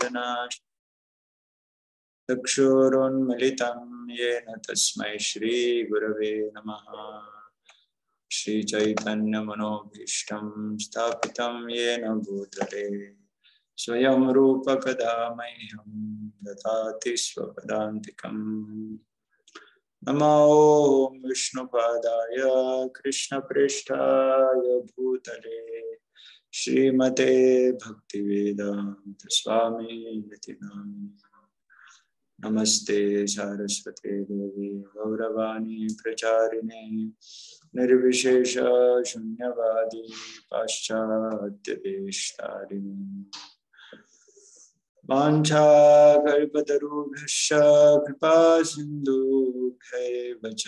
समालोचना चक्षुरुन्मिलितं येन तस्मै श्रीगुरवे नमः। श्रीचैतन्यमनोभीष्टं स्थापितं येन भूतले स्वयं रूप कदा मह्यं ददाति स्वपदान्तिकम्। नमो विष्णुपादाय कृष्णप्रेष्ठाय भूतले श्रीमते भक्तिवेदान्त स्वामिनिति नामिने। नमस्ते सारस्वते देवी गौरवाणी प्रचारिणे निर्विशेष शून्यवादी पाश्चात्य देशतारिणे। वाञ्छाकल्पतरुभ्यश्च कृपा सिन्धुभ्यैव च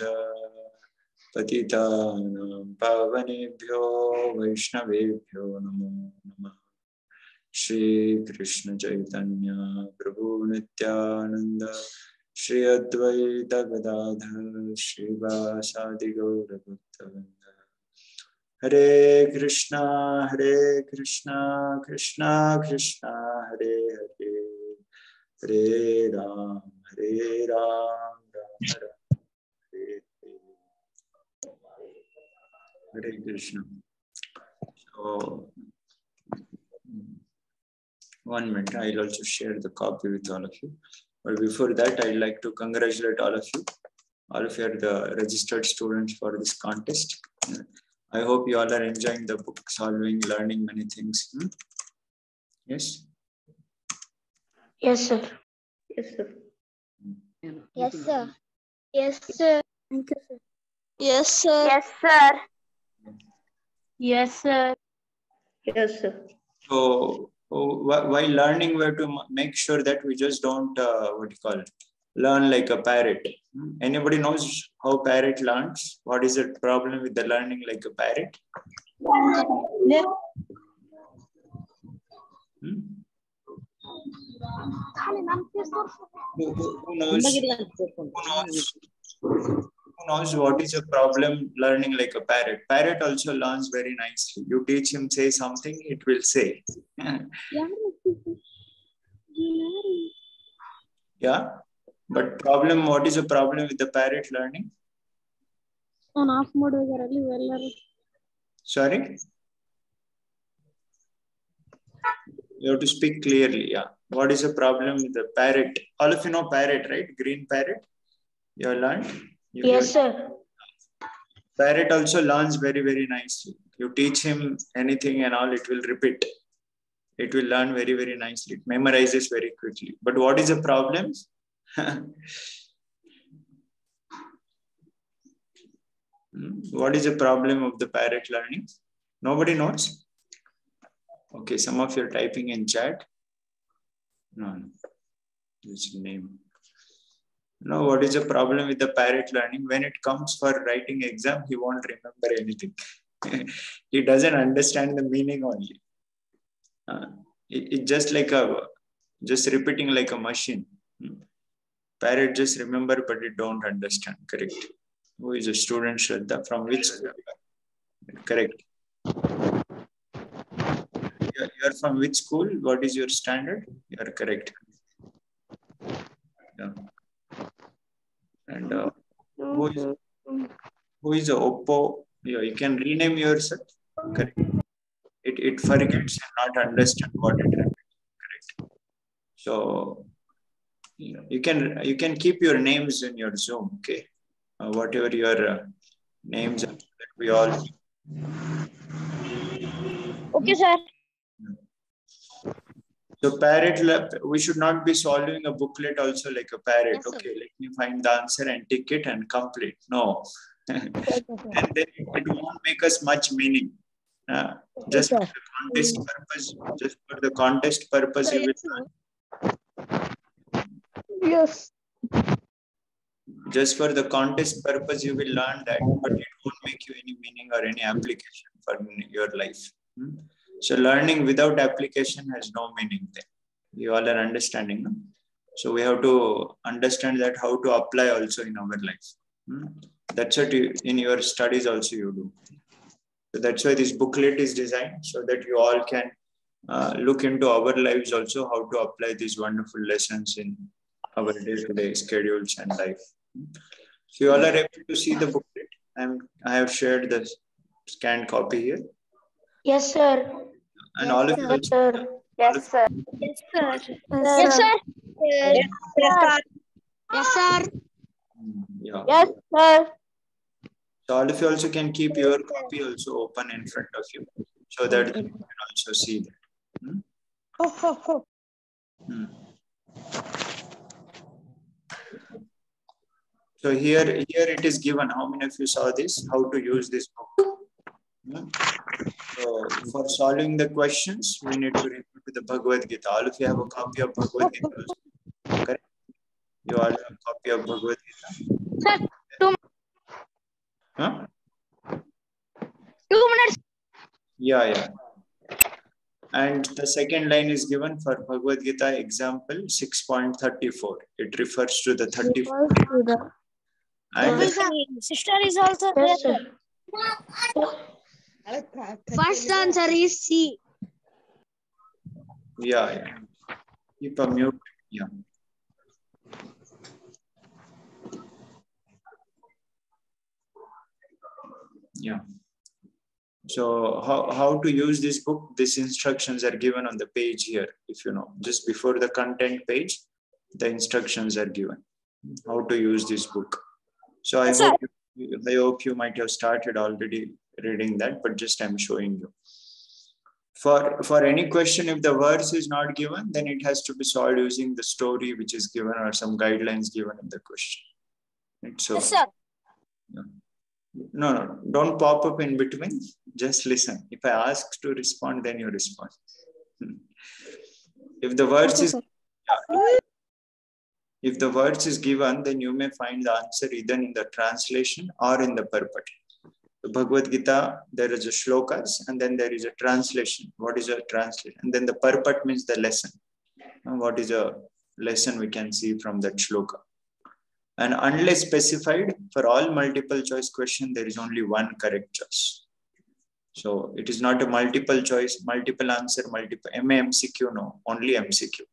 पतितानां पावनेभ्यो वैष्णवेभ्यो नमो नमः। श्री कृष्ण चैतन्य प्रभु नित्यानंद श्री अद्वैत गदाधर श्रीवासादि गौर भक्तवृंद। हरे कृष्णा कृष्णा कृष्णा हरे हरे, हरे राम राम राम हरे हरे। हरे Krishna. So, 1 minute, I'll also share the copy with all of you. But before that, I'd like to congratulate all of you. All of you are the registered students for this contest. I hope you all are enjoying the book, solving, learning many things. Yes? Yes, sir. Yes, sir. Yes, sir. Yes, sir. Thank you, sir. Yes, sir. Yes, sir. Yes, sir. Yes, sir. So, while learning, we have to make sure that we just don't, learn like a parrot. Anybody knows how parrot learns? What is the problem with the learning like a parrot? Who knows what is a problem learning like a parrot? Parrot also learns very nicely. You teach him, say something, it will say. Yeah, but problem, what is the problem with the parrot learning? On off mode. Sorry? You have to speak clearly. Yeah. What is the problem with the parrot? All of you know parrot, right? Green parrot. You have learned? Yes, sir. Parrot also learns very, very nicely. You teach him anything and all, it will repeat. It will learn very, very nicely. It memorizes very quickly. But what is the problem? What is the problem of the parrot learning? Nobody knows? Okay, some of you are typing in chat. No. This name. No, what is the problem with the parrot learning? When it comes for writing exam, he won't remember anything. He doesn't understand the meaning only. It's just like just repeating like a machine. Parrot just remember, but it don't understand. Correct. Who is a student, Shraddha? From which school? Correct. You're from which school? What is your standard? You're correct. Yeah. And who is a Oppo? Yeah, you can rename yourself. Correct. It forgets and not understand what it repeats. Correct. So you can keep your names in your Zoom. Okay. Whatever your names are, that we all. Okay, sir. So parrot, we should not be solving a booklet also like a parrot. Yes, okay, let me find the answer and tick it and complete. No. And then it won't make us much meaning. Just for the contest purpose, you will learn. Yes. Just for the contest purpose, you will learn that, but it won't make you any meaning or any application for your life. So learning without application has no meaning then. You all are understanding, no? So we have to understand that how to apply also in our life. That's what in your studies also you do. So that's why this booklet is designed, so that you all can look into our lives also, how to apply these wonderful lessons in our day-to-day schedules and life. So you all are able to see the booklet. I have shared the scanned copy here. Yes, sir. And all of you Yes, sir. Yes, sir. Yes, sir. Yes, sir. Yes, sir. Yes, sir. Yeah. Yes, sir. So all of you also can keep your copy also open in front of you, so that you can also see that. So here it is given. How many of you saw this? How to use this book? So for solving the questions, we need to refer to the Bhagavad Gita. All of you have a copy of Bhagavad Gita also, correct? You all have a copy of Bhagavad Gita? Sir, Huh? 2 minutes. Yeah. And the second line is given for Bhagavad Gita example 6.34. It refers to the 34. And Sister is also there. Yes, sir. First answer is C. yeah. Keep a mute. Yeah. So how to use this book? These instructions are given on the page here. If you know, just before the content page, the instructions are given. How to use this book. So I hope you might have started already reading that, but just I'm showing you. For any question, if the verse is not given, then it has to be solved using the story which is given or some guidelines given in the question. Right? So, Yes, sir. No, don't pop up in between. Just listen. If I ask to respond, then you respond. If the verse is given, then you may find the answer either in the translation or in the purport. The Bhagavad Gita, there is a shlokas and then there is a translation. What is a translation? And then the purport means the lesson. What is a lesson we can see from that shloka? And unless specified, for all multiple choice question, there is only one correct choice. So it is not a multiple choice, multiple answer, multiple MCQ, no, only MCQ.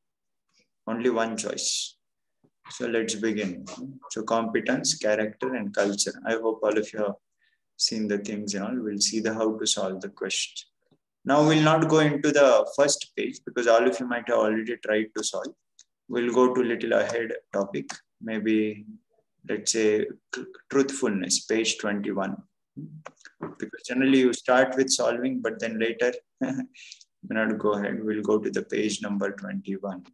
Only one choice. So let's begin. So competence, character, and culture. I hope all of you have seen the things and all. We'll see how to solve the questions. Now we'll not go into the first page because all of you might have already tried to solve. We'll go to little ahead topic, maybe let's say truthfulness, page 21. Because generally you start with solving, but then later, we'll not go ahead. We'll go to the page number 21.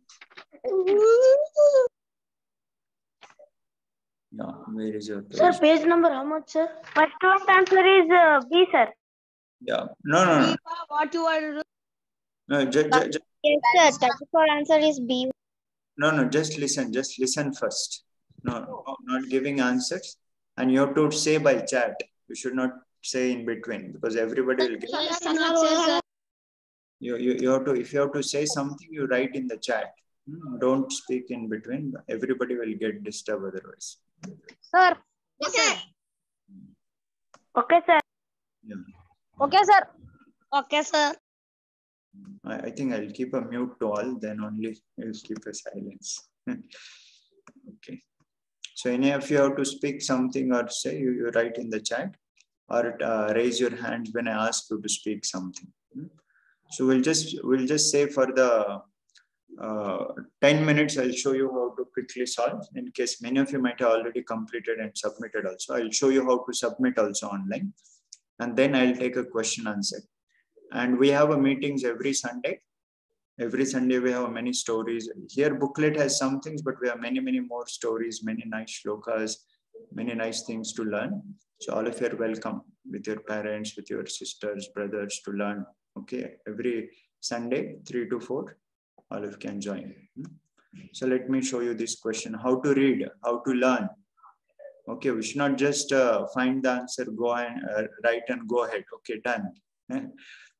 Yeah, where is your page? Sir, page number how much, sir? First one answer is B, sir. Yeah, no. What you are? No, Yes, sir. 34 answer is B. No, just listen first. No, not giving answers. And you have to say by chat. You should not say in between because everybody will get. You have to, if you have to say something, you write in the chat. Don't speak in between. Everybody will get disturbed otherwise. Sir. Yes, sir. Okay, sir. Yeah. Okay, sir. Okay, sir. I think I'll keep a mute to all, then only I'll keep a silence. Okay. So any of you have to speak something or say, you write in the chat or raise your hand when I ask you to speak something. So we'll just say for the 10 minutes, I'll show you how to quickly solve. In case many of you might have already completed and submitted also, I'll show you how to submit also online. And then I'll take a question answer. And we have a meetings every Sunday. Every Sunday we have many stories. Here booklet has some things, but we have many more stories, many nice shlokas, many nice things to learn. So all of you are welcome with your parents, with your sisters, brothers to learn. Okay, every Sunday 3 to 4, all of you can join. So let me show you this question: how to read, how to learn. Okay, we should not just find the answer, go and write and go ahead. Okay, done.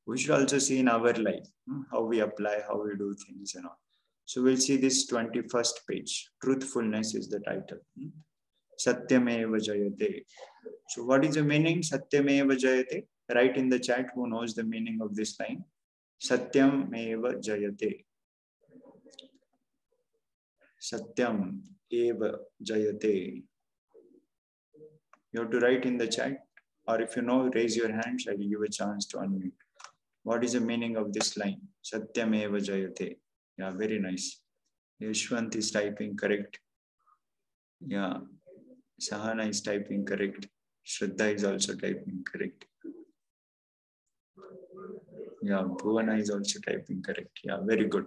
We should also see in our life how we apply, how we do things and all. So we'll see this 21st page. Truthfulness is the title. Satyameva Jayate. So what is the meaning? Satyameva Jayate. Write in the chat who knows the meaning of this line. Satyam eva jayate. Satyam eva jayate. You have to write in the chat, or if you know, raise your hands. I will give a chance to unmute. What is the meaning of this line? Satyam eva jayate. Yeah, very nice. Yashwant is typing correct. Yeah, Sahana is typing correct. Shraddha is also typing correct. Yeah, Bhuvana is also typing correct. Yeah, very good.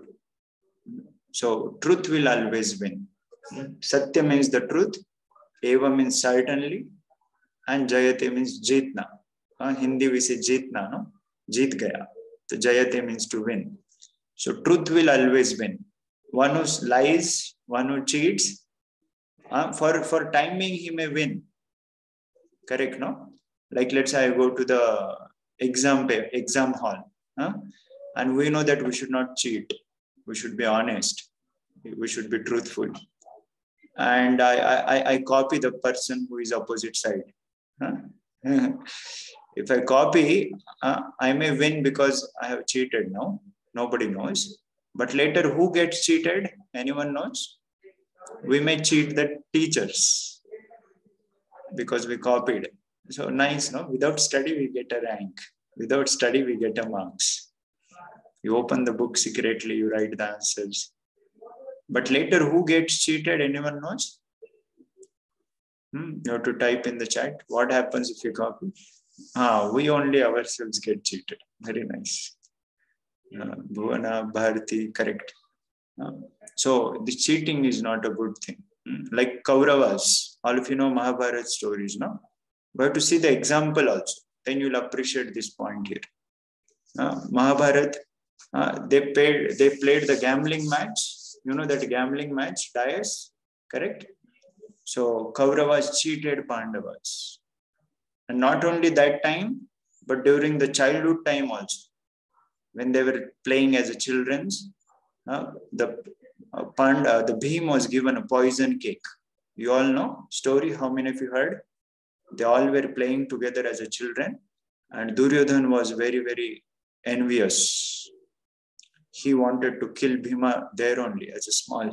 So, truth will always win. Satya means the truth. Eva means certainly. And Jayate means jeetna. Hindi we say jeetna, no? Jeet gaya. So, Jayate means to win. So, truth will always win. One who lies, one who cheats, for timing he may win. Correct, no? Like let's say I go to the exam hall, and we know that we should not cheat. We should be honest. We should be truthful. And I copy the person who is opposite side. If I copy, I may win because I have cheated. No, nobody knows. But later, who gets cheated? Anyone knows? We may cheat the teachers because we copied. So nice, no? Without study, we get a rank. Without study, we get a marks. You open the book secretly, you write the answers. But later, who gets cheated? Anyone knows? You have to type in the chat. What happens if you copy? We only ourselves get cheated. Very nice. Bhuvana, Bharati, correct. So the cheating is not a good thing. Like Kauravas, all of you know Mahabharata stories, no? We have to see the example also. Then you'll appreciate this point here. Mahabharata, they played the gambling match. You know that gambling match, dice, correct? So Kauravas cheated Pandavas. And not only that time, but during the childhood time also. When they were playing as a children, the Bhim was given a poison cake. You all know story. How many of you heard? They all were playing together as a children, and Duryodhan was very, very envious. He wanted to kill Bhima there only as a small.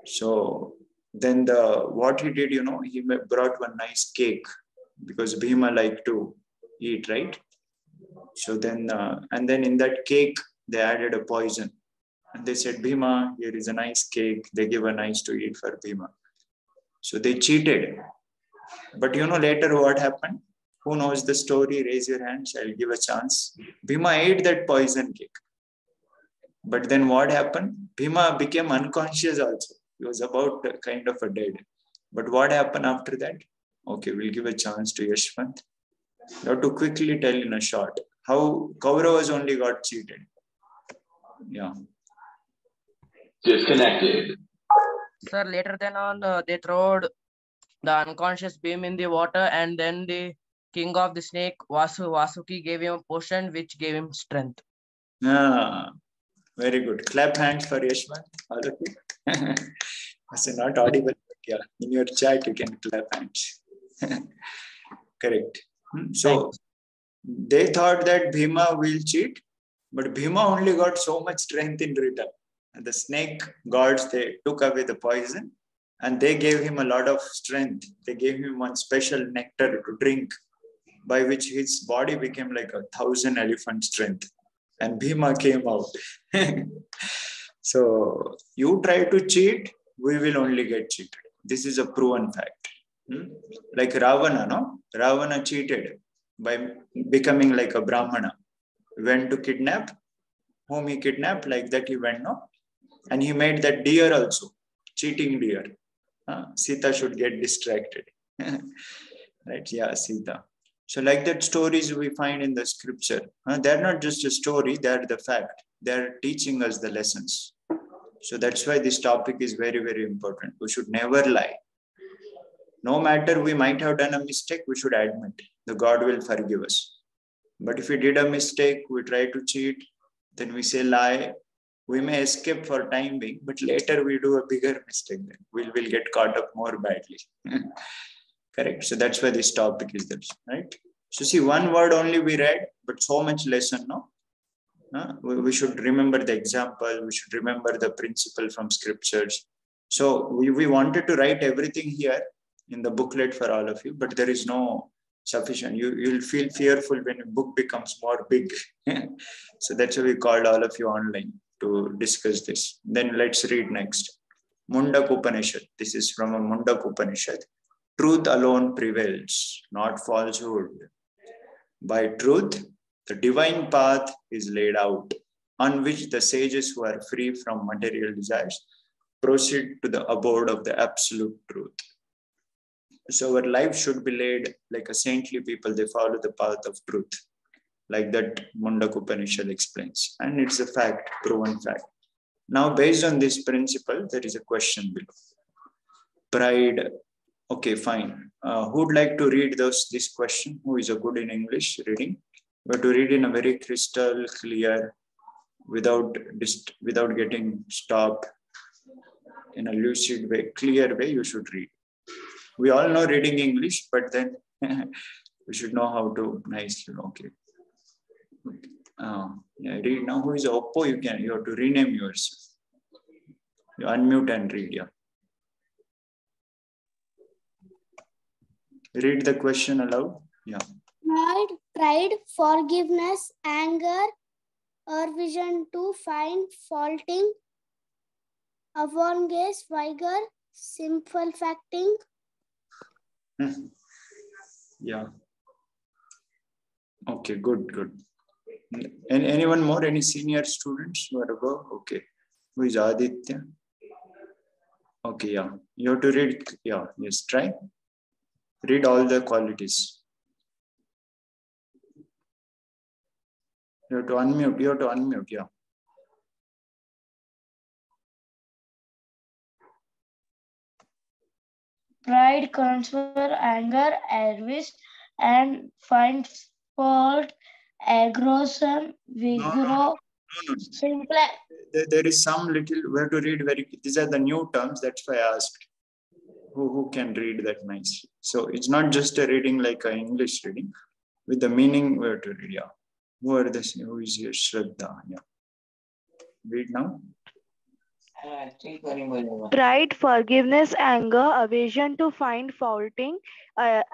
So then what he did, he brought one nice cake because Bhima liked to eat, right? So then, and then in that cake, they added a poison. And they said, Bhima, here is a nice cake. They give a nice to eat for Bhima. So they cheated. But later what happened? Who knows the story? Raise your hands. I'll give a chance. Bhima ate that poison cake. But then what happened? Bhima became unconscious also. He was about kind of a dead. But what happened after that? Okay, we'll give a chance to Yashwant. You have to quickly tell in a short how Kauravas only got cheated. Yeah. Disconnected. Sir, later than on, they throwed the unconscious beam in the water, and then the king of the snake, Vasuki, gave him a potion which gave him strength. Very good. Clap hands for Yashwant, all of you. It's not audible, but yeah, in your chat you can clap hands. Correct. So they thought that Bhima will cheat, but Bhima only got so much strength in return. And the snake gods, they took away the poison and they gave him a lot of strength. They gave him one special nectar to drink, by which his body became like 1,000 elephant strength. And Bhima came out. So you try to cheat, we will only get cheated. This is a proven fact. Like Ravana, no? Ravana cheated by becoming like a Brahmana. Went to kidnap. Whom he kidnapped, like that he went, no? And he made that deer also, cheating deer. Sita should get distracted. Right? Yeah, Sita. So like that stories we find in the scripture. They're not just a story, they're the fact. They're teaching us the lessons. So that's why this topic is very, very important. We should never lie. No matter we might have done a mistake, we should admit. The God will forgive us. But if we did a mistake, we try to cheat, then we say lie, we may escape for time being, but later we do a bigger mistake. Then we'll get caught up more badly. Correct. So that's why this topic is there, right? So see, one word only we read, but so much lesson, no? We should remember the example. We should remember the principle from scriptures. So we wanted to write everything here in the booklet for all of you, but there is no sufficient. You'll feel fearful when a book becomes more big. So that's why we called all of you online to discuss this. Then let's read next. Mundak Upanishad. This is from a Mundak Upanishad. Truth alone prevails, not falsehood. By truth, the divine path is laid out, on which the sages who are free from material desires proceed to the abode of the absolute truth. So our life should be led like a saintly people. They follow the path of truth, like that Mundak Upanishad explains. And it's a fact, proven fact. Now, based on this principle, there is a question below. Pride. Okay, fine. Who would like to read this question? Who is a good in English reading? We have to read in a very crystal clear, without getting stopped, in a lucid way, clear way. You should read. We all know reading English, but then we should know how to nicely. Okay. Yeah, read now. Who is Oppo? You have to rename yourself. You unmute and read. Yeah. Read the question aloud. Yeah. Pride, forgiveness, anger, aversion to find faulting, avongaze, vigor, simple facting. Yeah. Okay, good. Anyone more? Any senior students who are above? Okay. Who is Aditya? Okay, yeah. You have to read. Yeah, yes, try. Read all the qualities. You have to unmute. Yeah. Pride, concern, anger, avarice, and finds fault, aggression, vigor, No. simple. There is some little. We have to read these are the new terms. That's why I asked. Who can read that nicely? So it's not just a reading like an English reading. With the meaning, we have to read. Yeah. Who is here? Shraddha. Yeah. Read now. Pride, forgiveness, anger, aversion to find faulting,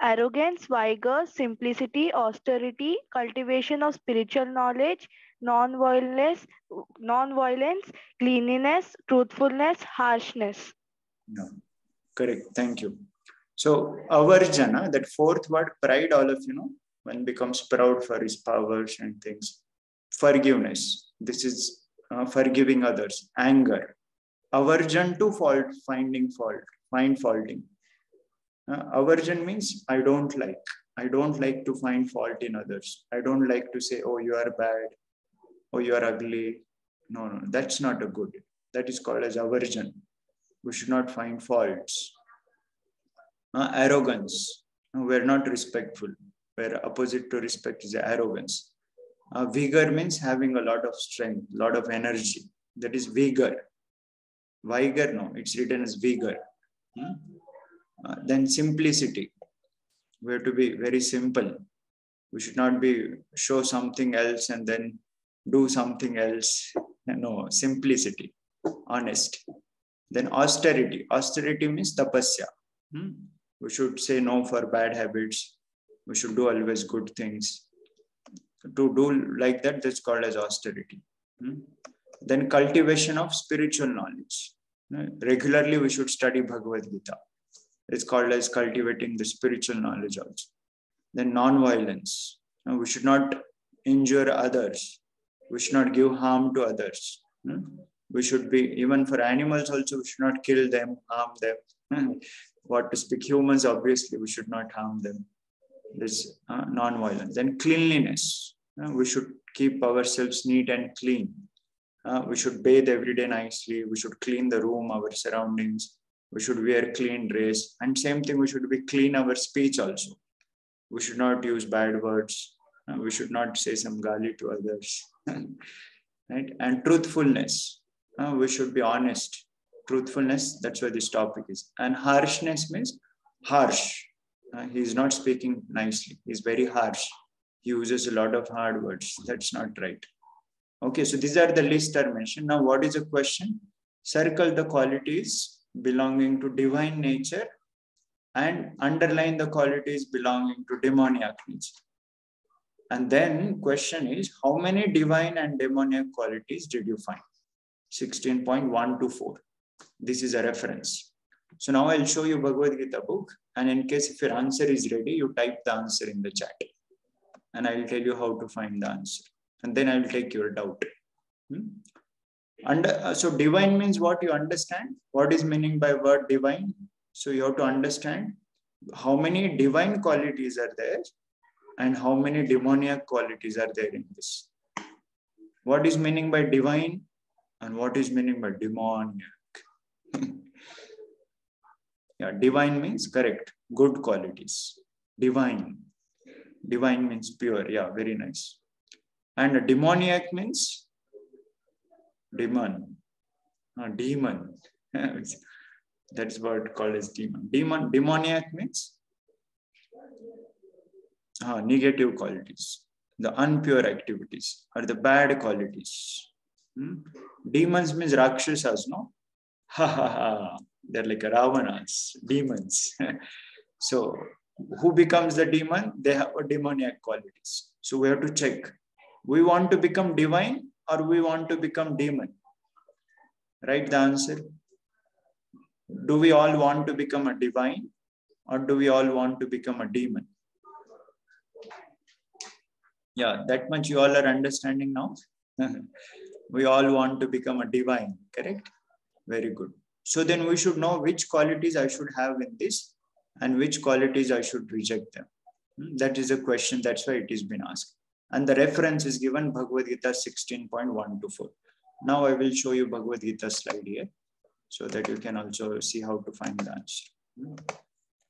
arrogance, vigor, simplicity, austerity, cultivation of spiritual knowledge, non-violence, cleanliness, truthfulness, harshness. Yeah. Correct. Thank you. So avarjana, that fourth word, pride, all of you know, one becomes proud for his powers and things. Forgiveness. This is forgiving others. Anger. Aversion to find faulting. Aversion means I don't like to find fault in others. I don't like to say, oh, you are bad, oh, you are ugly. No, that's not a good. That is called as aversion. We should not find faults. Arrogance. We're not respectful. Where opposite to respect is arrogance. Vigor means having a lot of strength, a lot of energy. That is vigor. Vigor, no, it's written as vigor. Then simplicity. We have to be very simple. We should not show something else and then do something else. No, simplicity, honest. Then austerity. Austerity means tapasya. We should say no for bad habits. We should do always good things. To do like that, that's called as austerity. Then cultivation of spiritual knowledge. Regularly, we should study Bhagavad Gita. It's called as cultivating the spiritual knowledge also. Then non-violence. We should not injure others. We should not give harm to others. We should be, even for animals also, we should not kill them, harm them. What to speak, humans, obviously, we should not harm them. This non-violence. Then cleanliness. We should keep ourselves neat and clean. We should bathe every day nicely. We should clean the room, our surroundings. We should wear clean dress. And same thing, we should be clean our speech also. We should not use bad words. We should not say some gali to others. Right? And truthfulness. We should be honest. Truthfulness, that's why this topic is. And harshness means harsh. He is not speaking nicely. He's very harsh. He uses a lot of hard words. That's not right. Okay, so these are the list are mentioned. Now, what is the question? Circle the qualities belonging to divine nature and underline the qualities belonging to demoniac nature. And then question is, how many divine and demoniac qualities did you find? 16.124. This is a reference. So now I'll show you Bhagavad Gita book, and in case if your answer is ready, you type the answer in the chat and I'll tell you how to find the answer, and then I'll take your doubt. And so divine means what? You understand what is meaning by word divine. So you have to understand how many divine qualities are there and how many demoniac qualities are there in this. What is meaning by divine and what is meaning by demoniac? Yeah, divine means correct, good qualities. Divine means pure. Yeah, very nice. And demoniac means demon. Demon. That's what called as demon. Demoniac means negative qualities, the unpure activities or the bad qualities. Demons means Rakshasas, no? They're like Ravanas, demons. So who becomes the demon? They have a demoniac qualities. So we have to check. We want to become divine or we want to become demon? Write the answer. Do we all want to become a divine or do we all want to become a demon? Yeah, that much you all are understanding now. We all want to become a divine, correct? Very good. So then we should know which qualities I should have in this and which qualities I should reject them. That is a question. That's why it has been asked. And the reference is given Bhagavad Gita 16.124. Now I will show you Bhagavad Gita slide here so that you can also see how to find the answer.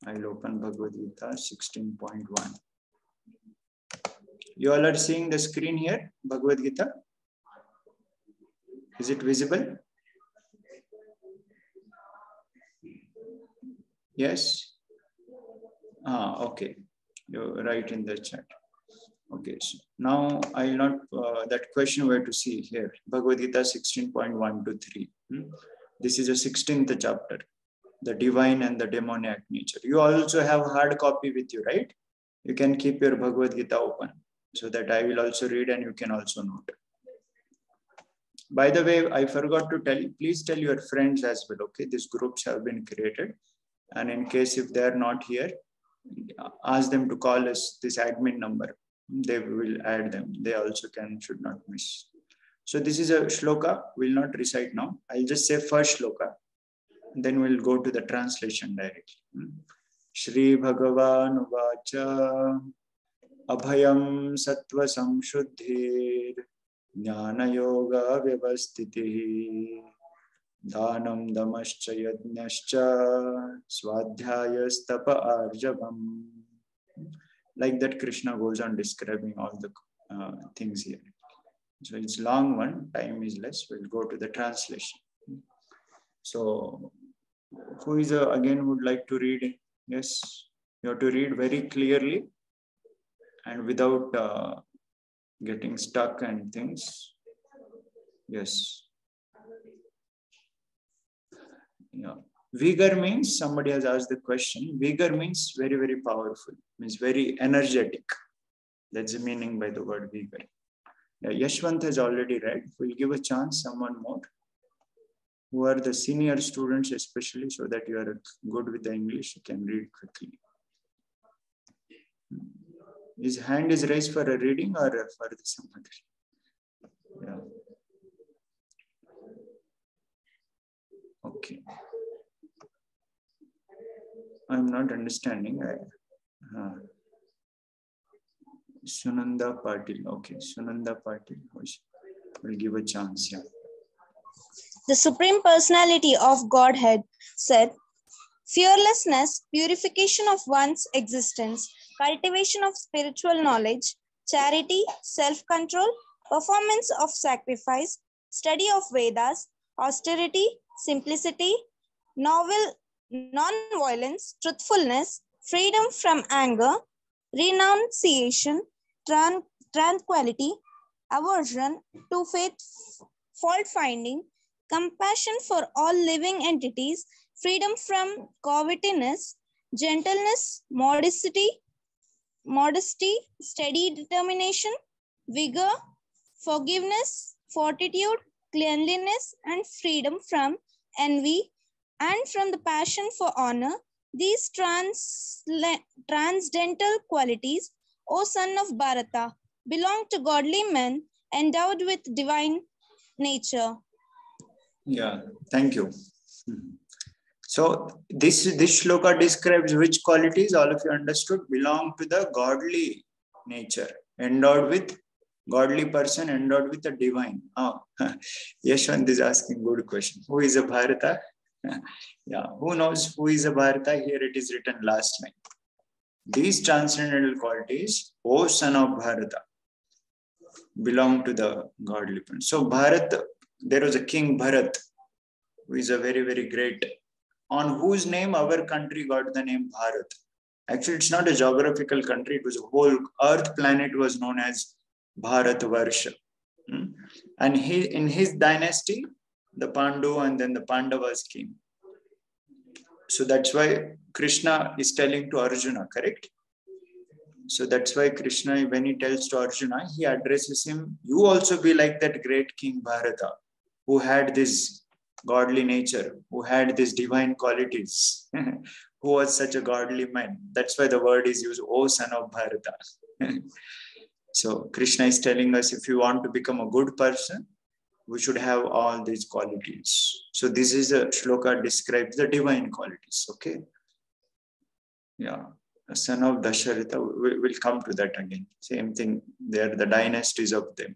I'll open Bhagavad Gita 16.1. You all are seeing the screen here, Bhagavad Gita? Is it visible? Yes? Okay. You write in the chat. Okay, so now I will not, that question we have to see here, Bhagavad Gita 16.1 to 3. This is the 16th chapter, the divine and the demoniac nature. You also have hard copy with you, right? You can keep your Bhagavad Gita open so that I will also read and you can also note. By the way, I forgot to tell you, please tell your friends as well, okay? These groups have been created. And in case if they are not here, ask them to call us this admin number. They will add them. They also should not miss. So this is a shloka. We'll not recite now. I'll just say first shloka. Then we'll go to the translation directly. Shri Bhagavan Vacha Abhayam Sattva Samshuddhir Jnana Yoga Vyavastitihi Dhanam Damascha Yajnascha Swadhyayastapa Arjavam. Like that, Krishna goes on describing all the things here. So it's long one, time is less. We'll go to the translation. So who is again would like to read? Yes, you have to read very clearly and without getting stuck and things. Yes. Yeah. Vigor means, somebody has asked the question, vigor means very, very powerful, means very energetic. That's the meaning by the word vigor. Yeah, Yashwant has already read. We'll give a chance, someone more. Who are the senior students especially, so that you are good with the English, you can read quickly. His hand is raised for a reading or for some other? Yeah. Okay. I'm not understanding. Sunanda Patil. Okay, Sunanda Patil. We'll give a chance. Yeah. The Supreme Personality of Godhead said, fearlessness, purification of one's existence, cultivation of spiritual knowledge, charity, self-control, performance of sacrifice, study of Vedas, austerity, simplicity, non-violence, truthfulness, freedom from anger, renunciation, tranquility, aversion to faith, fault finding, compassion for all living entities, freedom from covetousness, gentleness, modesty, steady determination, vigor, forgiveness, fortitude, cleanliness, and freedom from envy and from the passion for honor. These transcendental qualities, O son of Bharata, belong to godly men endowed with divine nature. Yeah, thank you. So this shloka describes which qualities, all of you understood, belong to the godly nature, endowed with godly person, endowed with the divine. Oh, Yashwant is asking good question. Who is a Bharata? Yeah, who knows who is a Bharata? Here it is written last line. These transcendental qualities, O son of Bharata, belong to the godly person. So Bharat, there was a king Bharat, who is a very, very great, on whose name our country got the name Bharat. Actually, it's not a geographical country. It was a whole earth planet was known as Bharatvarsha. And in his dynasty, the Pandu and then the Pandavas came. So that's why Krishna is telling to Arjuna, correct? So that's why Krishna, when he tells to Arjuna, he addresses him, you also be like that great king Bharata, who had this godly nature, who had these divine qualities, who was such a godly man. That's why the word is used, O son of Bharata. So Krishna is telling us, if you want to become a good person, we should have all these qualities. So this is a shloka describes the divine qualities. Okay. Yeah. A son of Dasharatha, we'll come to that again. Same thing there, the dynasties of them.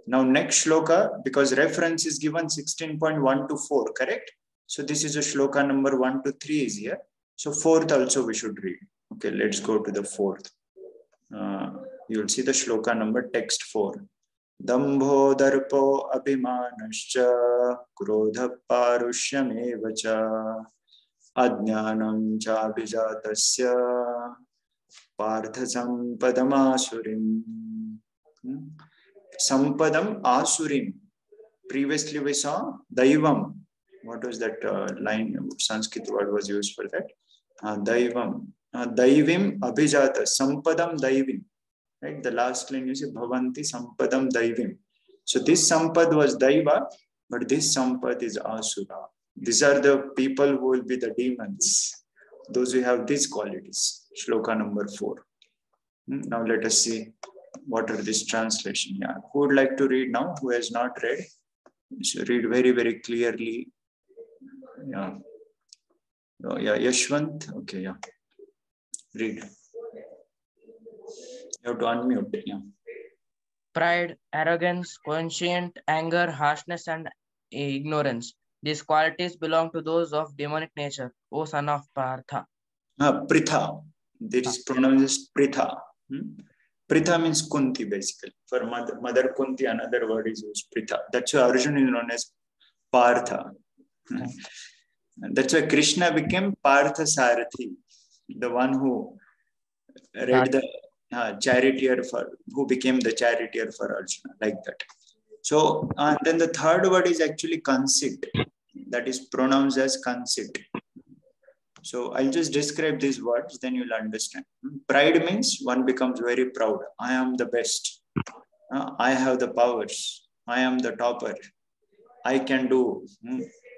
Now next shloka, because reference is given 16.1 to 4, correct? So this is a shloka number 1 to 3 is here. So fourth also we should read. Okay, let's go to the fourth. You'll see the shloka number, text 4. Dambho darpo abhimanascha krodha parushyameva Ajnanam cha bijatasya partha sampadam asurim. Sampadam asurim. Previously we saw daivam. What was that line? Sanskrit word was used for that. Daivam. Daivim abhijata. Sampadam daivim. Right? The last line you say bhavanti sampadam daivim. So this sampad was daiva, but this sampad is asura. These are the people who will be the demons, those who have these qualities. Shloka number 4. Now let us see what are this translation. Yeah, who would like to read now? Who has not read? So read very, very clearly. Yeah. Oh, yeah, Yashwant. Okay, yeah. Read. You have to unmute. Yeah. Pride, arrogance, conscient, anger, harshness, and ignorance. These qualities belong to those of demonic nature, O son of Partha. Pritha. This is pronounced as Pritha. Pritha means Kunti, basically. For mother Kunti, another word is used, Pritha. That's why Arjuna is known as Partha. That's why Krishna became Partha Sarathi, the one who read the charioteer who became the charioteer for Arjuna, like that. So, and then the third word is actually conceit. That is pronounced as conceit. So I'll just describe these words, then you'll understand. Pride means one becomes very proud. I am the best. I have the powers. I am the topper. I can do.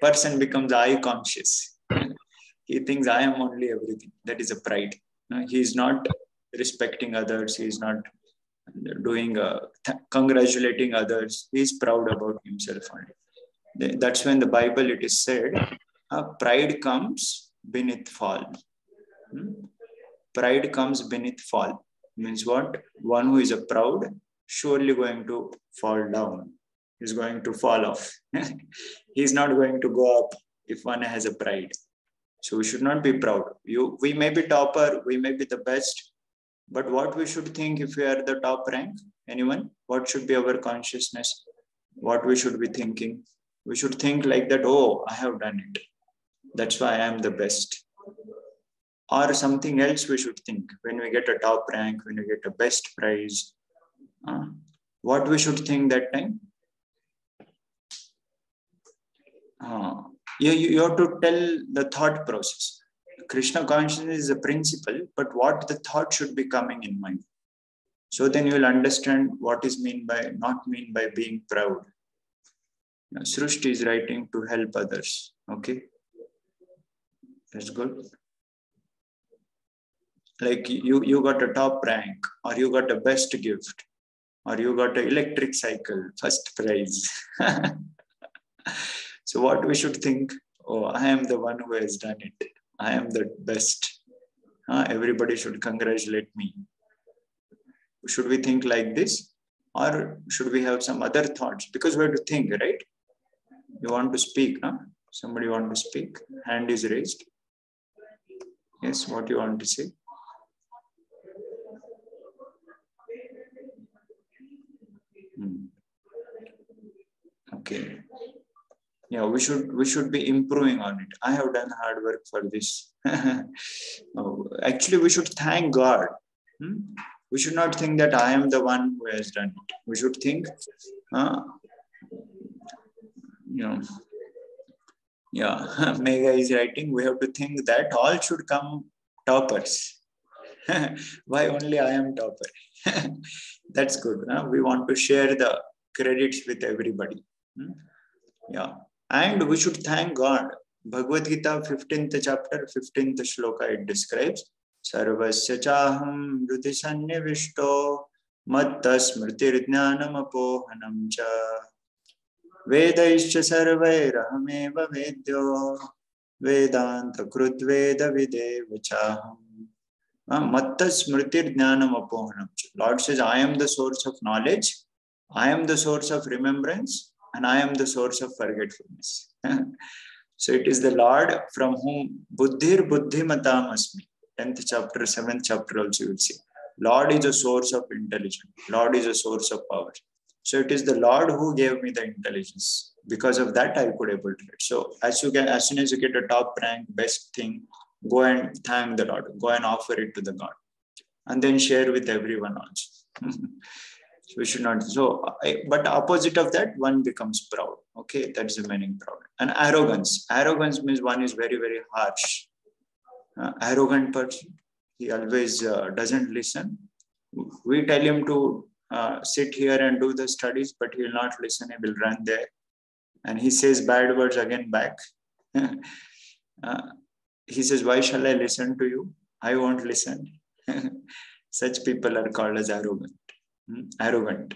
Person becomes I conscious. He thinks I am only everything. That is a pride. He is not respecting others. He is not doing congratulating others. He is proud about himself only. That's when the Bible it is said, pride comes beneath fall. Pride comes beneath fall. Means what? One who is a proud, surely going to fall down. He's going to fall off. He's not going to go up if one has a pride. So we should not be proud. We may be topper, we may be the best, but what we should think if we are the top rank? Anyone? What should be our consciousness? What we should be thinking? We should think like that, oh, I have done it. That's why I am the best. Or something else we should think. When we get a top rank, when we get a best prize, What we should think that time? You have to tell the thought process. Krishna consciousness is a principle, but what the thought should be coming in mind. So then you will understand what is not mean by being proud. Srushti is writing to help others. Okay, that's good. Like you got a top rank, or you got a best gift, or you got an electric cycle, first prize. So what we should think? Oh, I am the one who has done it. I am the best. Everybody should congratulate me. Should we think like this? Or should we have some other thoughts? Because we have to think, right? You want to speak, huh? Somebody want to speak? Hand is raised. Yes, what you want to say? Okay. Yeah, we should be improving on it. I have done hard work for this. Actually, we should thank God. We should not think that I am the one who has done it. We should think, yeah, Mega is writing, we have to think that all should come toppers. Why only I am topper? That's good. We want to share the credits with everybody. Yeah. And we should thank God. Bhagavad Gita 15th chapter, 15th shloka, it describes Sarvasya chaham rudhi sannivishto matta smritir jnanam apohanam cha vedaischa sarvairahameva vedyo vedanta krudveda videva chaham matta smritir jnanam apohanam cha. Lord says, I am the source of knowledge, I am the source of remembrance, and I am the source of forgetfulness. So it is the Lord from whom buddhir buddhimatam asmi. 10th chapter, 7th chapter also you will see. Lord is a source of intelligence. Lord is a source of power. So it is the Lord who gave me the intelligence. Because of that, I could able to read. So as soon as you get a top rank, best thing, go and thank the Lord. Go and offer it to the God. And then share with everyone also. We should not. So, but opposite of that, one becomes proud. Okay, that's the meaning proud. And arrogance. Arrogance means one is very, very harsh. Arrogant person. He always doesn't listen. We tell him to sit here and do the studies, but he will not listen. He will run there. And he says bad words again back. He says, why shall I listen to you? I won't listen. Such people are called as arrogant. Arrogant.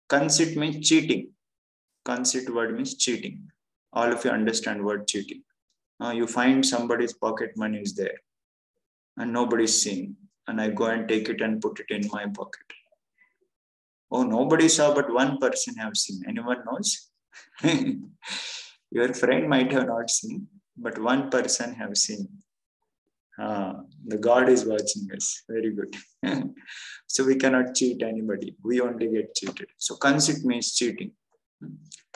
Conceit means cheating. Conceit word means cheating. All of you understand word cheating. You find somebody's pocket money is there and nobody's seeing, and I go and take it and put it in my pocket. Oh, nobody saw, but one person have seen. Anyone knows? Your friend might have not seen, but one person have seen. The God is watching us. Very good. So we cannot cheat anybody. We only get cheated. So conceit means cheating.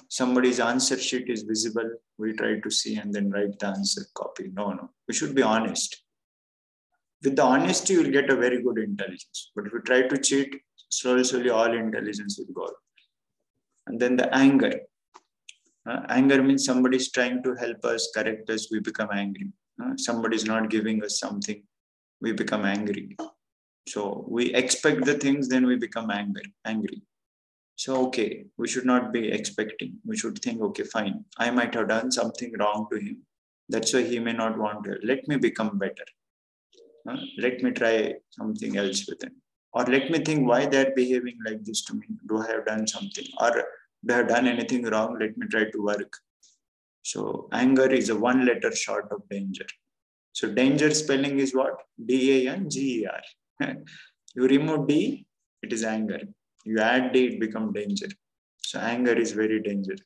Somebody's answer sheet is visible. We try to see and then write the answer copy. No. We should be honest. With the honesty, you will get a very good intelligence. But if you try to cheat, slowly all intelligence will go. And then the anger. Anger means somebody is trying to help us, correct us. We become angry. Somebody is not giving us something. We become angry. So we expect the things, then we become angry. So, okay, we should not be expecting. We should think, okay, fine. I might have done something wrong to him. That's why he may not want to. Let me become better. Let me try something else with him. Or let me think why they're behaving like this to me. Do I have done something? Or do I have done anything wrong? Let me try to work. So anger is a one letter short of danger. So danger spelling is what? D-A-N-G-E-R. You remove D, it is anger. You add D, it becomes danger. So anger is very dangerous.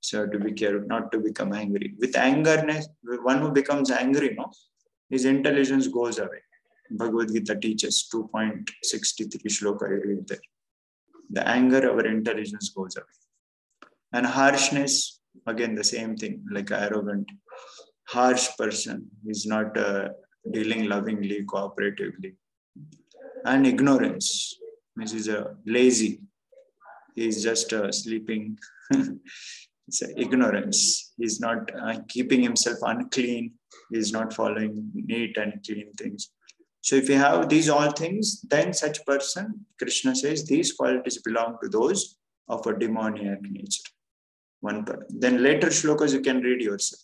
So to be careful not to become angry. With angerness, one who becomes angry, his intelligence goes away. Bhagavad Gita teaches 2.63 shloka, I read there. The anger, our intelligence goes away. And harshness, again the same thing, like arrogant, harsh person is not dealing lovingly, cooperatively. And ignorance. means he's lazy. He's just sleeping. It's ignorance. He's not keeping himself unclean. He's not following neat and clean things. So if you have these all things, then such person, Krishna says, these qualities belong to those of a demoniac nature. Then later shlokas you can read yourself.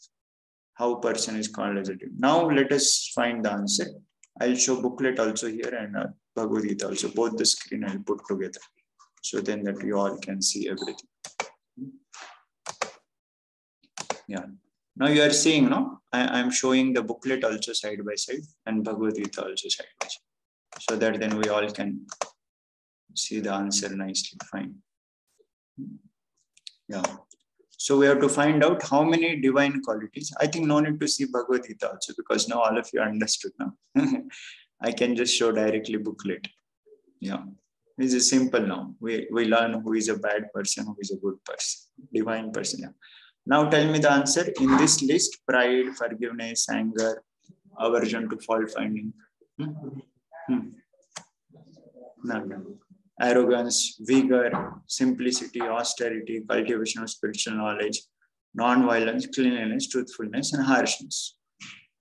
How a person is called as a demon. Now let us find the answer. I'll show booklet also here and Bhagavad Gita also. Both the screen I'll put together. So then that you all can see everything. Yeah. Now you are seeing, no? I'm showing the booklet also side by side and Bhagavad Gita also side by side. So that then we all can see the answer nicely. Fine. Yeah. So we have to find out how many divine qualities. I think no need to see Bhagavad Gita also because now all of you understood now. I can just show directly booklet. Yeah. This is simple now. We learn who is a bad person, who is a good person, divine person. Yeah. Now tell me the answer. In this list, pride, forgiveness, anger, aversion to fault finding. No. Arrogance, vigor, simplicity, austerity, cultivation of spiritual knowledge, non-violence, cleanliness, truthfulness, and harshness.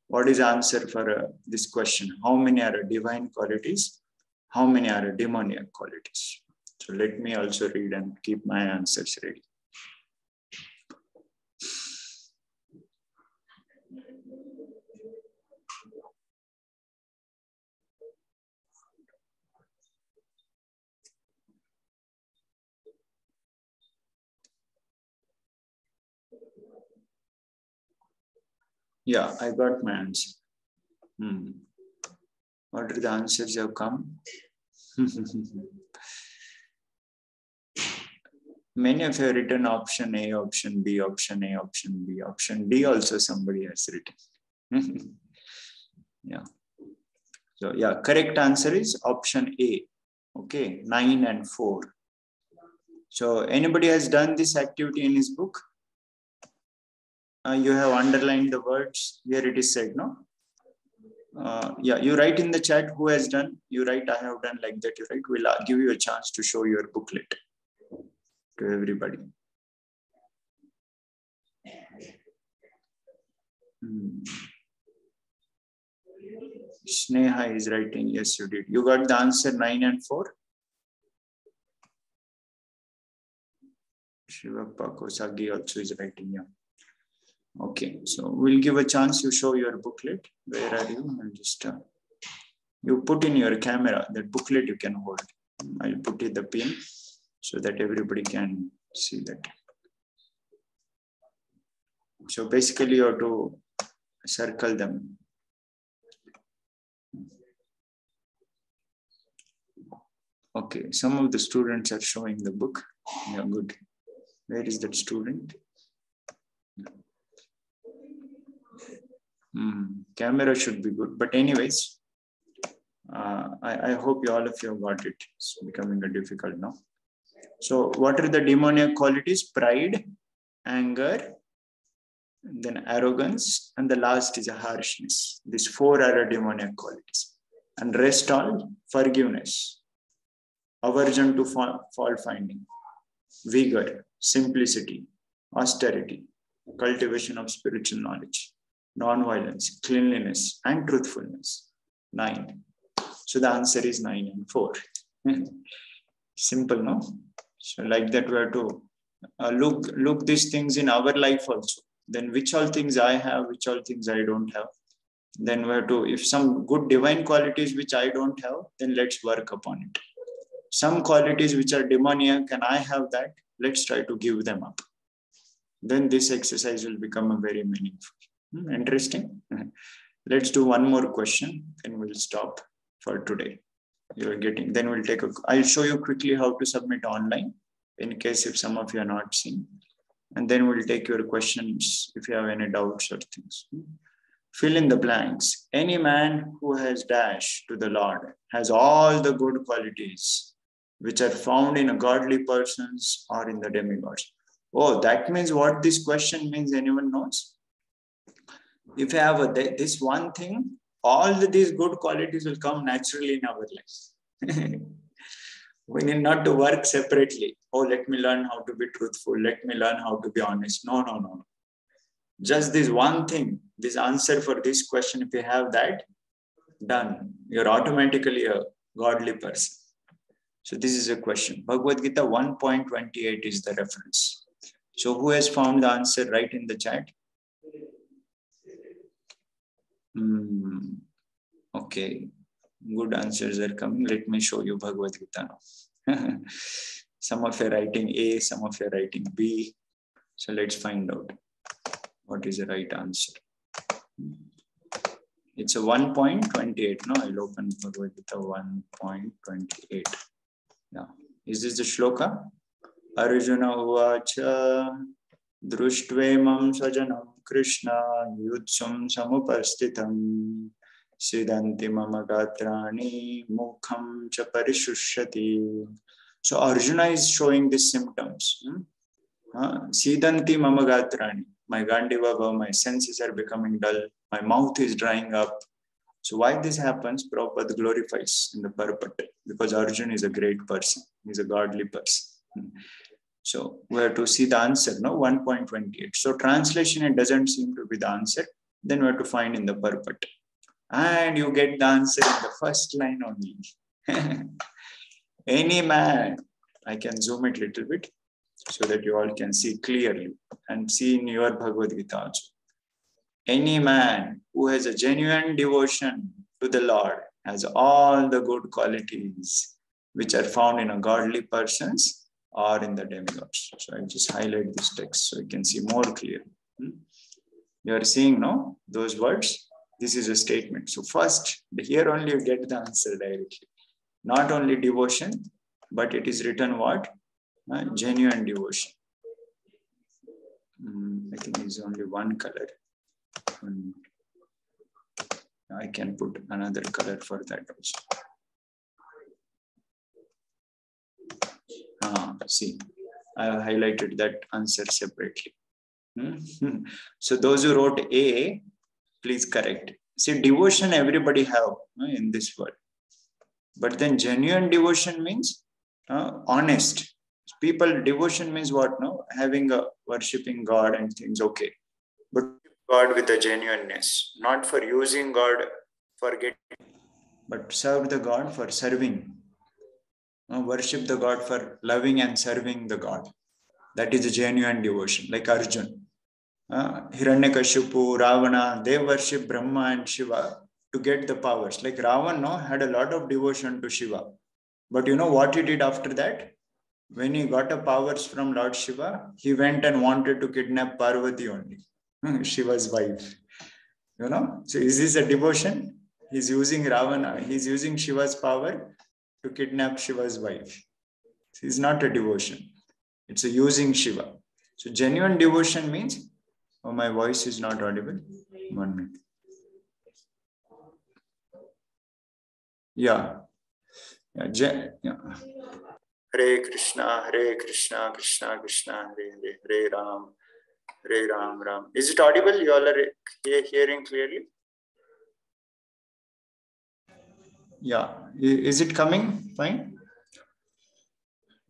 What is the answer for this question? How many are divine qualities? How many are demoniac qualities? So let me also read and keep my answers ready. Yeah, I got my answer. What are the answers have come? Many of you have written option A, option B, option A, option B, option D also somebody has written. Yeah. So yeah, correct answer is option A. Okay, 9 and 4. So anybody has done this activity in his book? You have underlined the words. Here it is said, no? Yeah, you write in the chat who has done. You write, I have done, like that. You write. We'll give you a chance to show your booklet to everybody. Sneha is writing. Yes, you did. You got the answer 9 and 4. Shivappa Kosagi also is writing. Yeah. Okay, so we'll give a chance. You show your booklet. Where are you? And just you put in your camera that booklet you can hold. I'll put in the pin so that everybody can see that. So basically, you have to circle them. Okay, some of the students are showing the book. Yeah, good. Where is that student? Camera should be good, but anyways, I hope all of you have got it. It's becoming difficult now. So what are the demoniac qualities? Pride, anger, then arrogance, and the last is a harshness. These 4 are demoniac qualities. And rest all, forgiveness, aversion to fault finding, vigor, simplicity, austerity, cultivation of spiritual knowledge, non-violence, cleanliness, and truthfulness. 9. So the answer is 9 and 4. Simple, no? So like that we have to look these things in our life also. Then which all things I have, which all things I don't have. Then we have to, if some good divine qualities which I don't have, then let's work upon it. Some qualities which are demoniac and I have that, let's try to give them up. Then this exercise will become a very meaningful. Interesting. Let's do one more question, then we'll stop for today. You're getting, then we'll take I'll show you quickly how to submit online in case if some of you are not seeing. And then we'll take your questions if you have any doubts or things. Fill in the blanks. Any man who has dash to the Lord has all the good qualities which are found in a godly persons or in the demigods. Oh, that means what this question means, anyone knows? If you have this one thing, all these good qualities will come naturally in our lives. We need not to work separately. Oh, let me learn how to be truthful. Let me learn how to be honest. No, no, no. Just this one thing, this answer for this question, if you have that, done. You're automatically a godly person. So this is a question. Bhagavad Gita 1.28 is the reference. So who has found the answer? Right in the chat. Okay. Good answers are coming. Let me show you Bhagavad Gita now. Some of you are writing A, some of you are writing B. So let's find out what is the right answer. It's a 1.28. No, I'll open Bhagavad Gita 1.28. Yeah. Is this the shloka? Arjuna uvacha drushtvaimam sajanam Krishna yutsam samupastitam siddhanti mama gatrani mukham cha parishushyati. So Arjuna is showing these symptoms. Siddhanti mama gatrani. My Gandiva, my senses are becoming dull. My mouth is drying up. So why this happens, Prabhupada glorifies in the purport, because Arjuna is a great person. He's a godly person. So we have to see the answer, no? 1.28. So translation, it doesn't seem to be the answer. Then we have to find in the purport. And you get the answer in the first line only. Any man, I can zoom it a little bit so that you all can see clearly and see in your Bhagavad Gita also. Any man who has a genuine devotion to the Lord has all the good qualities which are found in a godly persons or in the demigods. So I'll just highlight this text so you can see more clearly. You are seeing, no, those words? This is a statement. So first, here only you get the answer directly. Not only devotion, but it is written what? Genuine devotion. I think it's only one color. I can put another color for that also. See, I have highlighted that answer separately. So those who wrote A, please correct. See, devotion everybody have in this world. But then genuine devotion means honest. People, devotion means what? No, having a worshipping God and things, okay. But God with a genuineness, not for using God for getting, but serve the God for serving. Worship the God for loving and serving the God. That is a genuine devotion, like Arjuna. Hiranyakashipu, Ravana, they worship Brahma and Shiva to get the powers. Like Ravana had a lot of devotion to Shiva. But you know what he did after that? When he got the powers from Lord Shiva, he went and wanted to kidnap Parvati only, Shiva's wife. You know, so is this a devotion? He's using Ravana, he's using Shiva's power to kidnap Shiva's wife. It's not a devotion. It's a using Shiva. So genuine devotion means, oh, my voice is not audible. 1 minute. Yeah. Hare Krishna, Krishna Krishna, Hare Ram, Ram. Is it audible? You all are hearing clearly? Yeah. Is it coming? Fine.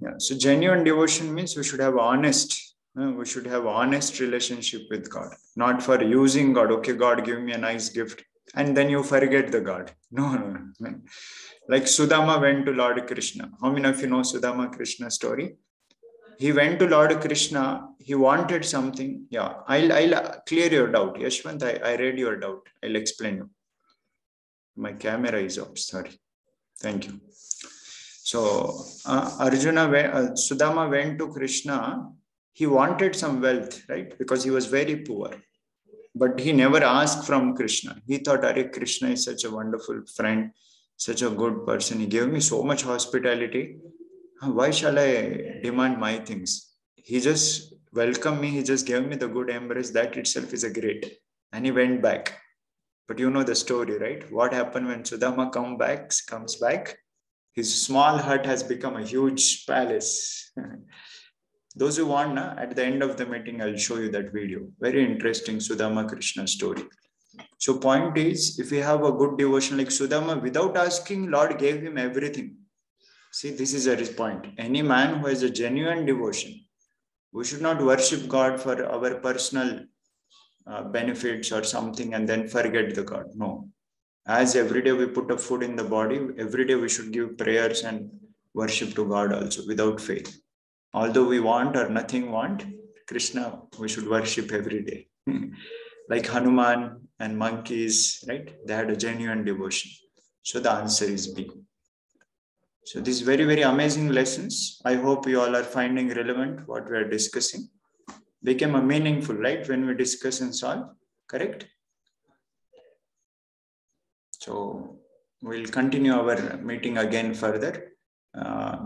Yeah. So genuine devotion means we should have honest. We should have honest relationship with God, not for using God. Okay, God, give me a nice gift, and then you forget the God. No. Like Sudama went to Lord Krishna. How many of you know Sudama Krishna story? He went to Lord Krishna. He wanted something. Yeah, I'll clear your doubt. Yashwant, I read your doubt. I'll explain you. My camera is off. Sorry. Thank you. So Sudama went to Krishna. He wanted some wealth, right? Because he was very poor. But he never asked from Krishna. He thought, Are Krishna is such a wonderful friend, such a good person. He gave me so much hospitality. Why shall I demand my things? He just welcomed me. He just gave me the good embrace. That itself is a great. And he went back. But you know the story, right? What happened when Sudama comes back? His small hut has become a huge palace. Those who want, at the end of the meeting, I'll show you that video. Very interesting Sudama Krishna story. So point is, if we have a good devotion like Sudama, without asking, Lord gave him everything. See, this is a point. Any man who has a genuine devotion, we should not worship God for our personal benefits or something and then forget the God. No. As every day we put a food in the body, every day we should give prayers and worship to God also without faith. Although we want or nothing want, Krishna, we should worship every day. Like Hanuman and monkeys, right? They had a genuine devotion. So the answer is B. So these very, very amazing lessons, I hope you all are finding relevant what we are discussing. Became a meaningful, right? When we discuss and solve, correct? So we'll continue our meeting again further.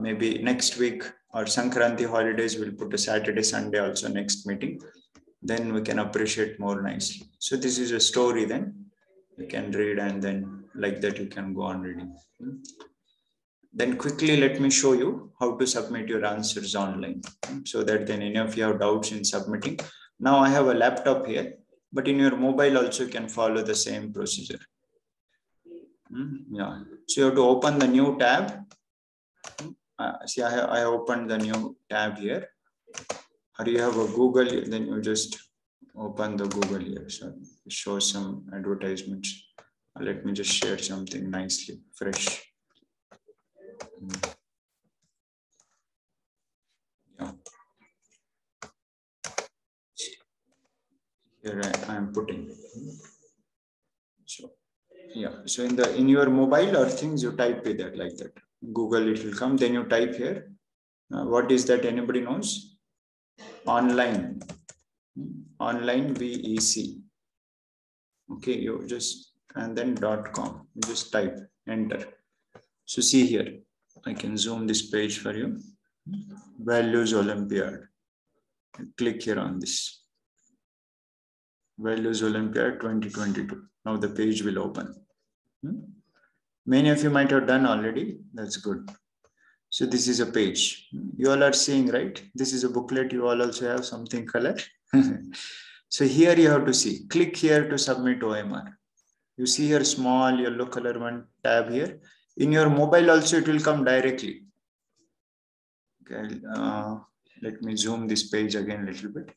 Maybe next week or Sankranti holidays, we'll put a Saturday, Sunday also next meeting. Then we can appreciate more nicely. So this is a story then. You can read and then like that you can go on reading. Then quickly let me show you how to submit your answers online so that then any of you have doubts in submitting. Now I have a laptop here, but in your mobile also you can follow the same procedure. Yeah. So you have to open the new tab. See, I opened the new tab here. Or you have a Google, then you just open the Google here. So show some advertisements. Let me just share something nicely, fresh. Yeah. Here I am putting. So yeah. So in your mobile or things, you type with that like that. Google, it will come. Then you type here. What is that? Anybody knows? Online. Online VEC. Okay, you just and then .com. You just type, enter. So see here, I can zoom this page for you. Values Olympiad. Click here on this. Values Olympiad 2022. Now the page will open. Many of you might have done already. That's good. So this is a page. You all are seeing, right? This is a booklet. You all also have something color. So here you have to see. Click here to submit OMR. You see here small yellow color one tab here. In your mobile also it will come directly. Okay, let me zoom this page again a little bit.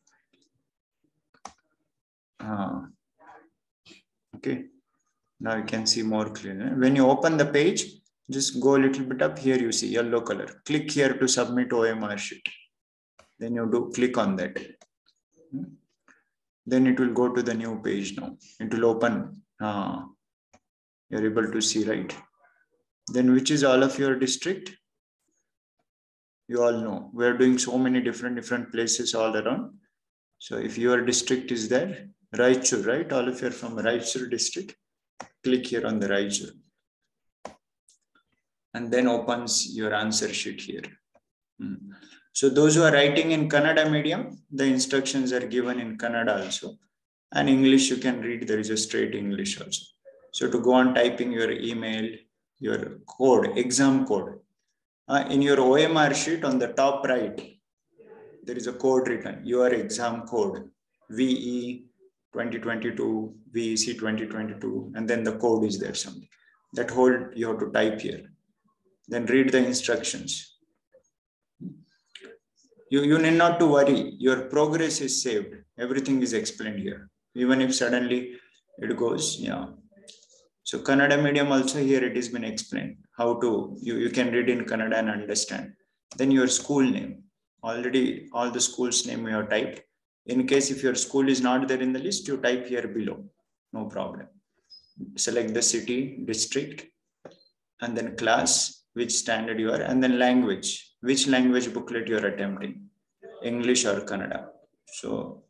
Okay, now you can see more clearly. When you open the page, just go a little bit up here. You see yellow color. Click here to submit OMR sheet. Then you do click on that. Then it will go to the new page now. It will open. You're able to see, right? Then which is all of your district? You all know. We're doing so many different places all around. So if your district is there, Raichur, right? All of you are from Raichur district. Click here on the Raichur. And then opens your answer sheet here. So those who are writing in Kannada medium, the instructions are given in Kannada also. And English, you can read, there is a straight English also. So to go on typing your email, your code, exam code. In your OMR sheet on the top right, there is a code written, your exam code, VE 2022, VEC 2022, and then the code is there something. That whole you have to type here. Then read the instructions. You need not to worry. Your progress is saved. Everything is explained here. Even if suddenly it goes, yeah. So Kannada medium also here it has been explained how to, you can read in Kannada and understand. Then your school name. Already all the school's name you have typed. In case if your school is not there in the list, you type here below. No problem. Select the city, district, and then class, which standard you are, and then language. Which language booklet you are attempting, English or Kannada. So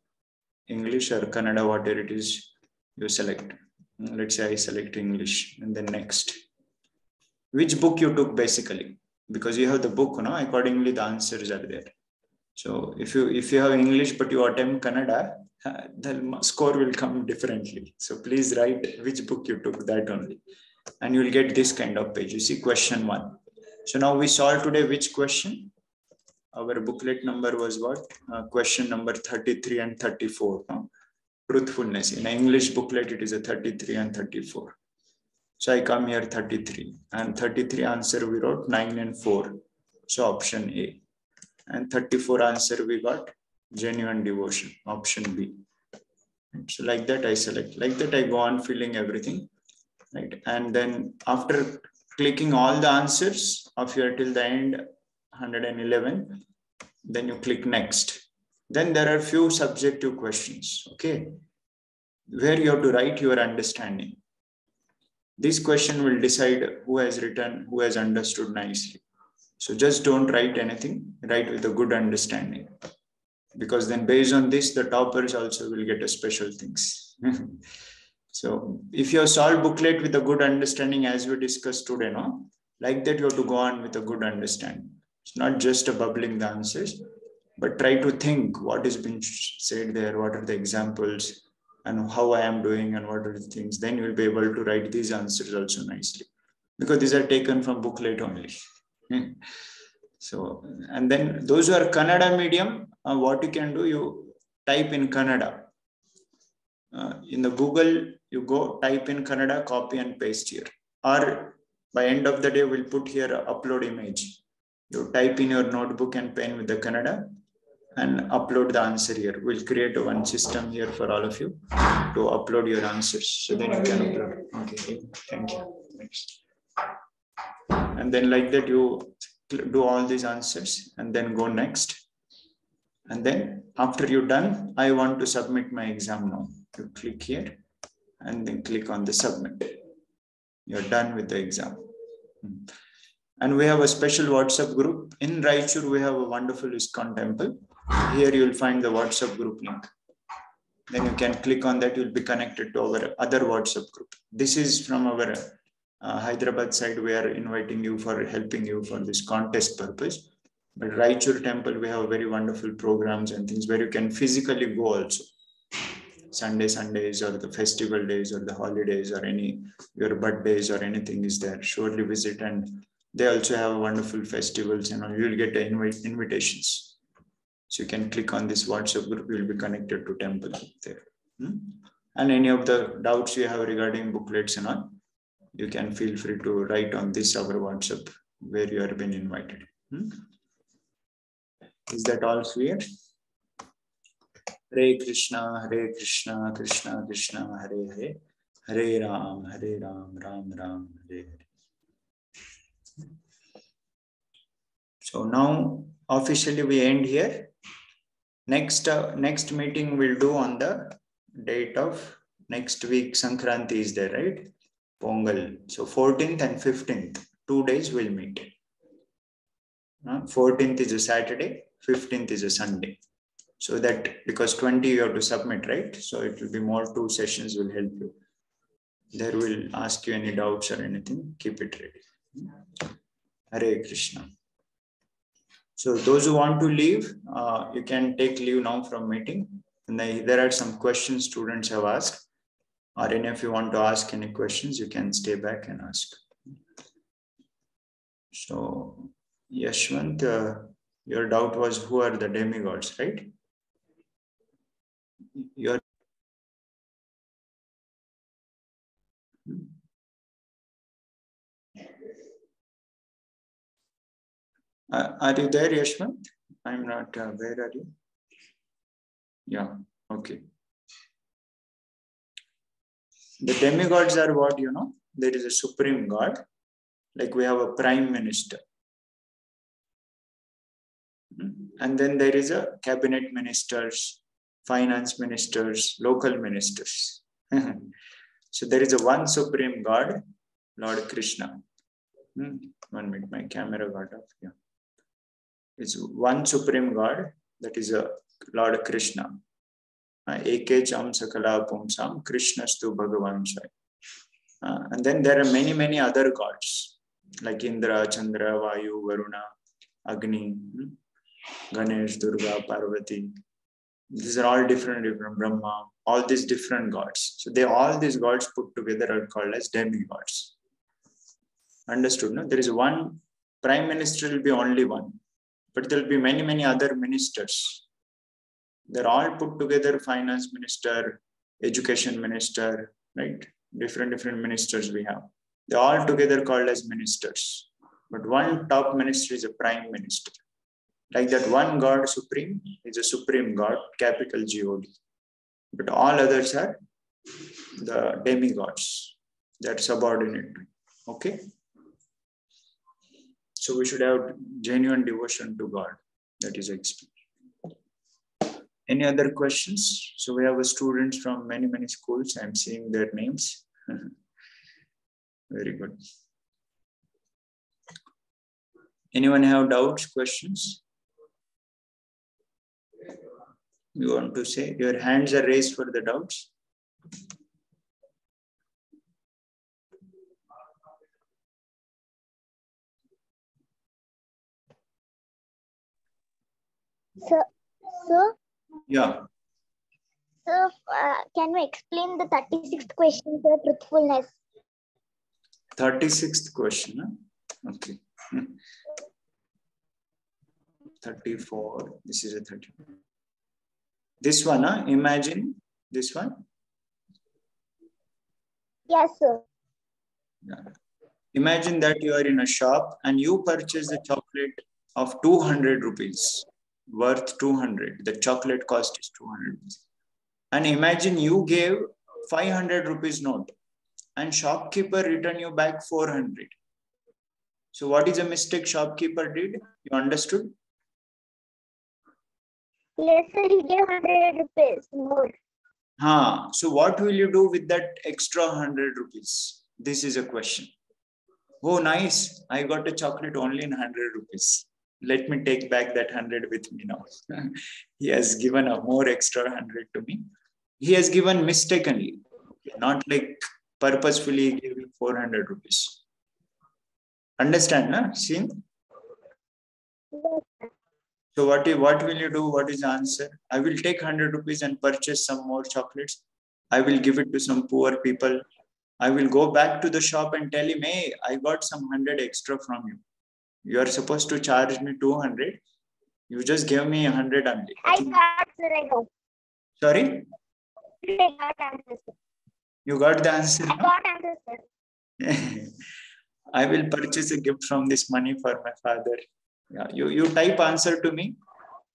English or Kannada, whatever it is, you select. Let's say I select English and then next. Which book you took basically, because you have the book, no? Accordingly the answers are there. So if you have English but you attempt Kannada, the score will come differently. So please write which book you took, that only. And you will get this kind of page. You see question 1. So now we solve today which question? Our booklet number was what? Question number 33 and 34. No? Truthfulness. In an English booklet, it is a 33 and 34. So I come here 33, and 33 answer we wrote 9 and 4. So option A. And 34 answer we got genuine devotion, option B. So like that I select, like that I go on filling everything, right? And then after clicking all the answers of your till the end 111, then you click next. Then there are few subjective questions, okay, where you have to write your understanding. This question will decide who has written, who has understood nicely. So just don't write anything, write with a good understanding. Because then based on this, the toppers also will get a special things. So if you have solved booklet with a good understanding, as we discussed today, no, like that you have to go on with a good understanding. It's not just a bubbling the answers, but try to think what is being said there, what are the examples, and how I am doing, and what are the things. Then you will be able to write these answers also nicely, because these are taken from booklet only. So, and then those who are Kannada medium, what you can do, you type in Kannada. In the Google, you go type in Kannada, copy and paste here. Or by end of the day, we'll put here upload image. You type in your notebook and pen with the Kannada and upload the answer here. We'll create one system here for all of you to upload your answers. So then you can upload. Okay, thank you. Next. And then like that, you do all these answers and then go next. And then after you're done, I want to submit my exam now. You click here and then click on the submit. You're done with the exam. And we have a special WhatsApp group. In Raichur, we have a wonderful ISKCON temple. Here you'll find the WhatsApp group link. Then you can click on that. You'll be connected to our other WhatsApp group. This is from our Hyderabad side. We are inviting you for helping you for this contest purpose. But Raichur temple, we have very wonderful programs and things where you can physically go also. Sundays or the festival days or the holidays or any your birthdays or anything is there, surely visit. And they also have wonderful festivals, and you'll get invitations. So you can click on this WhatsApp group, you'll be connected to temple there. And any of the doubts you have regarding booklets and all, you can feel free to write on this our WhatsApp where you have been invited. Is that all clear? Hare Krishna, Krishna Krishna, Hare Hare, Hare Ram, Ram Ram, Hare Hare. So now officially we end here. Next meeting we'll do on the date of next week. Sankranti is there, right? Pongal. So 14th and 15th, 2 days we'll meet. 14th is a Saturday, 15th is a Sunday. So that because 20 you have to submit, right? So it will be more, 2 sessions will help you. There will ask you any doubts or anything, keep it ready. Hare Krishna. So those who want to leave, you can take leave now from meeting. And there are some questions students have asked, or any of you want to ask any questions, you can stay back and ask. So Yashwant, your doubt was who are the demigods, right? Are you there, Yashwant? I'm not, where are you? Yeah, okay. The demigods are what, you know? There is a supreme god, like we have a prime minister. And then there is a cabinet ministers, finance ministers, local ministers. So there is a one supreme god, Lord Krishna. 1 minute, my camera got off. Yeah. It's one supreme god, that is a Lord Krishna. Eke cham sakala pumsam Krishnastu Bhagavan Sai. And then there are many other gods like Indra, Chandra, Vayu, Varuna, Agni, Ganesh, Durga, Parvati. These are all different Brahma, all these different gods. So all these gods put together are called as demigods. Understood? No? There is one prime minister, will be only one, but there will be many other ministers. They're all put together, finance minister, education minister, right? Different ministers we have. They all together called as ministers. But one top minister is a prime minister. Like that, one God supreme is a supreme God, capital God. But all others are the demigods that subordinate to him. Okay? So we should have genuine devotion to God. That is expected. Any other questions? So we have students from many schools. I'm seeing their names. Very good. Anyone have doubts, questions? You want to say? Your hands are raised for the doubts. Sir, Yeah. sir, can you explain the 36th question, sir, truthfulness? 36th question. Huh? Okay. 34. This is a 30. This one, huh? Imagine this one. Yes, sir. Yeah. Imagine that you are in a shop and you purchase a chocolate of 200 rupees, worth 200. The chocolate cost is 200 rupees. And imagine you gave 500 rupees note and shopkeeper returned you back 400. So what is a mistake shopkeeper did? You understood? Yes, sir, he gave 100 rupees more. So what will you do with that extra 100 rupees? This is a question. Oh, nice. I got a chocolate only in 100 rupees. Let me take back that 100 with me now. He has given a more extra 100 to me. He has given mistakenly, not like purposefully giving 400 rupees. Understand, na? See? So what will you do? What is the answer? I will take 100 rupees and purchase some more chocolates. I will give it to some poor people. I will go back to the shop and tell him, hey, I got some 100 extra from you. You are supposed to charge me 200. You just gave me 100 only. I got, sir, I got. Sorry? I got answer, sir. You got the answer? I got answer, sir. I will purchase a gift from this money for my father. Yeah, you type answer to me.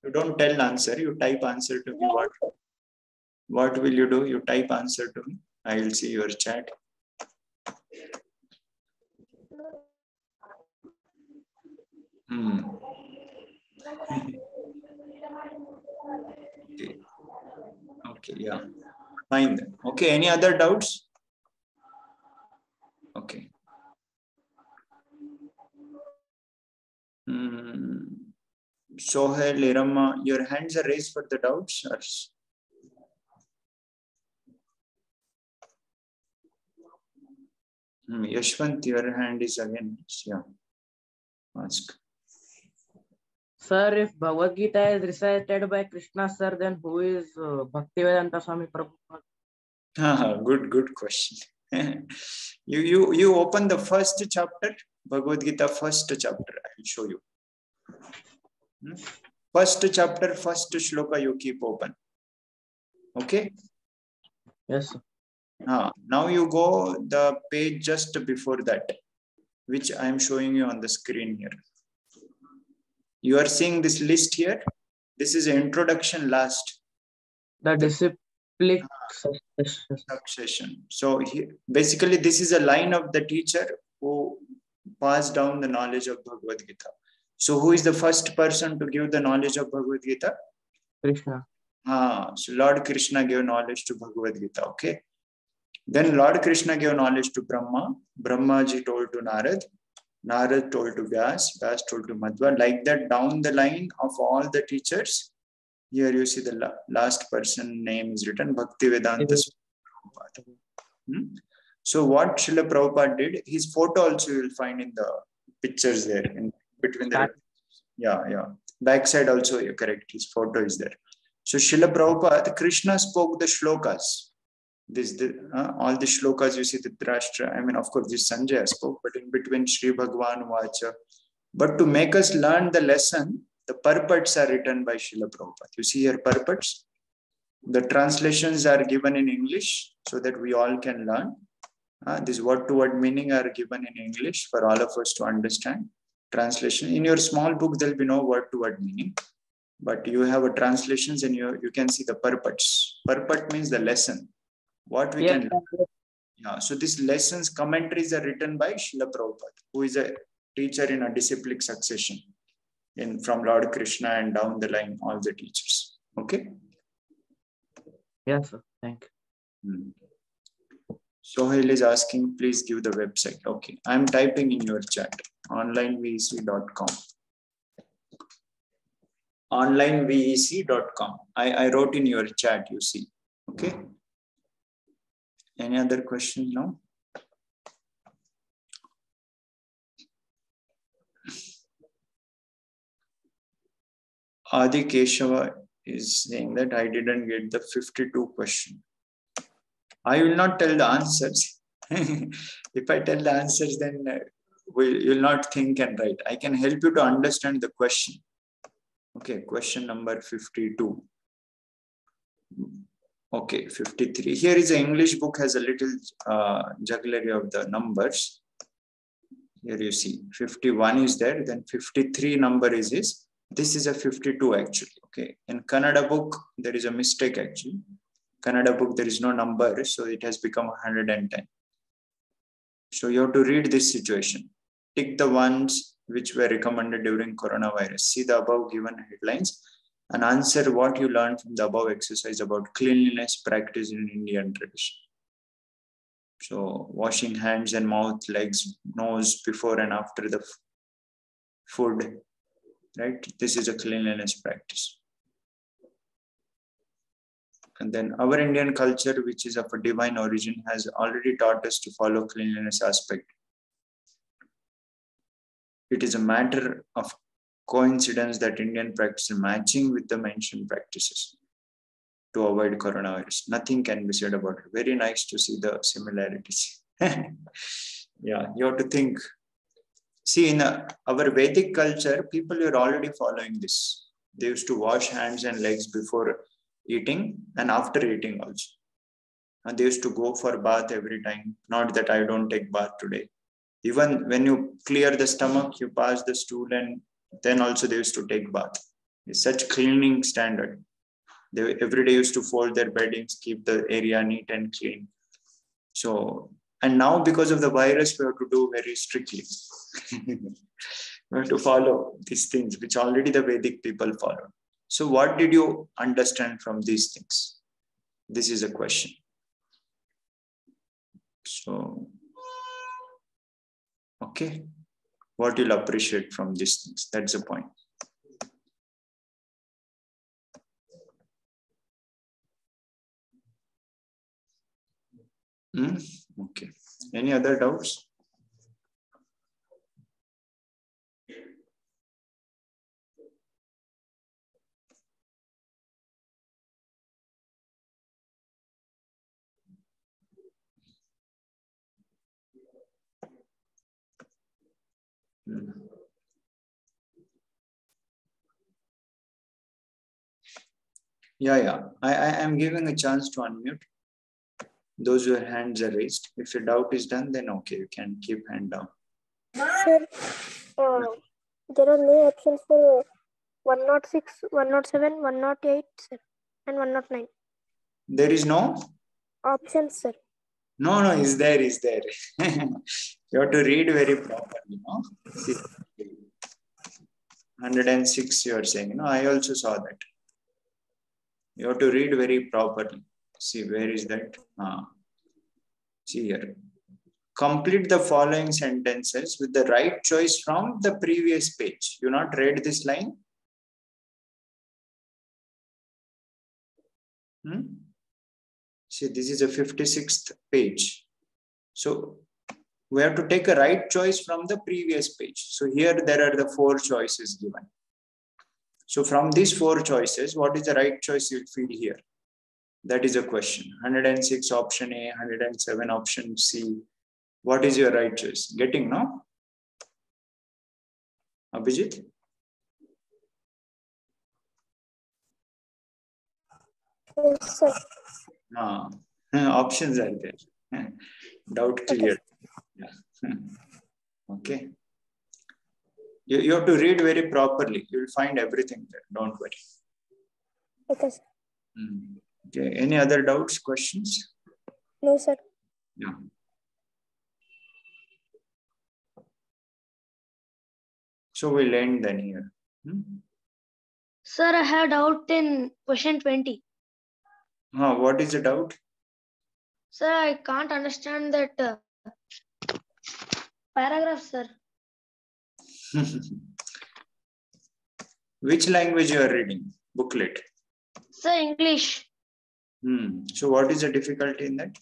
You don't tell answer. You type answer to me. What will you do? You type answer to me. I will see your chat. Okay, yeah. Fine then. Okay, any other doubts? Okay. Sohail, Irama, your hands are raised for the doubts? Or... Yashwant, your hand is again. Yeah. Ask. Sir, if Bhagavad Gita is recited by Krishna, sir, then who is Bhaktivedanta Swami Prabhupada? Good question. you open the first chapter, Bhagavad Gita, first chapter. I will show you. First chapter, first shloka you keep open. Okay? Yes, sir. Now you go the page just before that, which I am showing you on the screen here. You are seeing this list here. This is an introduction last. The disciplic succession. So basically this is a line of the teacher who passed down the knowledge of Bhagavad Gita. So who is the first person to give the knowledge of Bhagavad Gita? Krishna. So Lord Krishna gave knowledge to Bhagavad Gita. Okay. Then Lord Krishna gave knowledge to Brahma. Brahmaji told to Narad. Narad told to Vyas. Vyas told to Madhva. Like that down the line of all the teachers. Here you see the last person name is written. Bhaktivedanta Prabhupada. So what Srila Prabhupada did, his photo also you will find in the pictures there. In between the... Yeah. Backside also, you're correct. His photo is there. So Srila Prabhupada, Krishna spoke the shlokas. All the shlokas you see, the Dhritarashtra, I mean, of course, this Sanjaya spoke, but in between Sri Bhagavan Vacha. But to make us learn the lesson, the purports are written by Srila Prabhupada. You see here purports. The translations are given in English so that we all can learn. This word-to-word meaning are given in English for all of us to understand. Translation. In your small book, there'll be no word-to-word meaning, but you have a translations and you can see the purports. Purport means the lesson. What we can learn. Yeah. So these lessons, commentaries are written by Srila Prabhupada, who is a teacher in a disciplic succession from Lord Krishna and down the line, all the teachers. Okay? Yes, sir. Thank you. Sohail is asking, please give the website. Okay, I'm typing in your chat, onlinevec.com. Onlinevec.com. I wrote in your chat, you see. Okay. Any other question now? Adi Keshava is saying that I didn't get the 52 question. I will not tell the answers. If I tell the answers, then you'll not think and write. I can help you to understand the question. Okay, question number 52. Okay, 53. Here is an English book, has a little jugglery of the numbers. Here you see 51 is there, then 53 number is this. This is a 52 actually. Okay, in Kannada book, there is a mistake actually. Kannada book, there is no number, so it has become 110. So you have to read this situation. Tick the ones which were recommended during coronavirus. See the above given headlines and answer what you learned from the above exercise about cleanliness practice in Indian tradition. So washing hands and mouth, legs, nose before and after the food, right? This is a cleanliness practice. And then our Indian culture, which is of a divine origin, has already taught us to follow cleanliness aspect. It is a matter of coincidence that Indian practice is matching with the mentioned practices to avoid coronavirus. Nothing can be said about it. Very nice to see the similarities. Yeah, you have to think. See, in our Vedic culture, people were already following this. They used to wash hands and legs before eating and after eating also. And they used to go for bath every time. Not that I don't take bath today. Even when you clear the stomach, you pass the stool, and then also they used to take bath. It's such cleaning standard. They every day used to fold their beddings, keep the area neat and clean. So, and now because of the virus, we have to do very strictly. We have to follow these things, which already the Vedic people follow. So what did you understand from these things? This is a question. So, okay. What you'll appreciate from these things? That's the point. Okay. Any other doubts? Yeah. I am giving a chance to unmute. Those whose hands are raised. If your doubt is done, then okay, you can keep hand down. Sir, there are no options for 106, 107, 108, sir, and 109. There is no Options, sir. No, is there. You have to read very properly, no? See, 106 you are saying, I also saw that. You have to read very properly. See, where is that? See here. Complete the following sentences with the right choice from the previous page. You not read this line? See, this is a 56th page. So we have to take a right choice from the previous page. So here there are the 4 choices given. So from these 4 choices, what is the right choice you'll feel here? That is a question. 106 option A, 107 option C. What is your right choice? Getting, no? Abhijit? Yes, sir. Options are there. Doubt clear. Yeah. Okay. You have to read very properly. You will find everything there. Don't worry. Okay, sir. Okay. Any other doubts, questions? No, sir. Yeah. So we'll end then here. Sir, I have doubt in question 20. What is the doubt? Sir, I can't understand that paragraph, sir. Which language you are reading? Booklet. Sir, English. So what is the difficulty in that?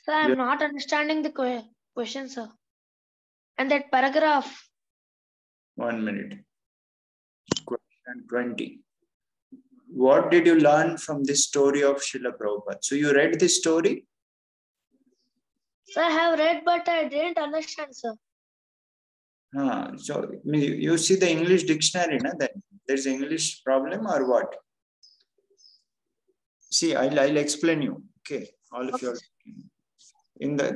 Sir, I'm not understanding the question, sir. And that paragraph. 1 minute. Question 20. What did you learn from this story of Srila Prabhupada? So you read this story? Sir, I have read, but I didn't understand, sir. So you see the English dictionary, na? Then there's English problem or what? See, I'll explain you. Okay, all of you.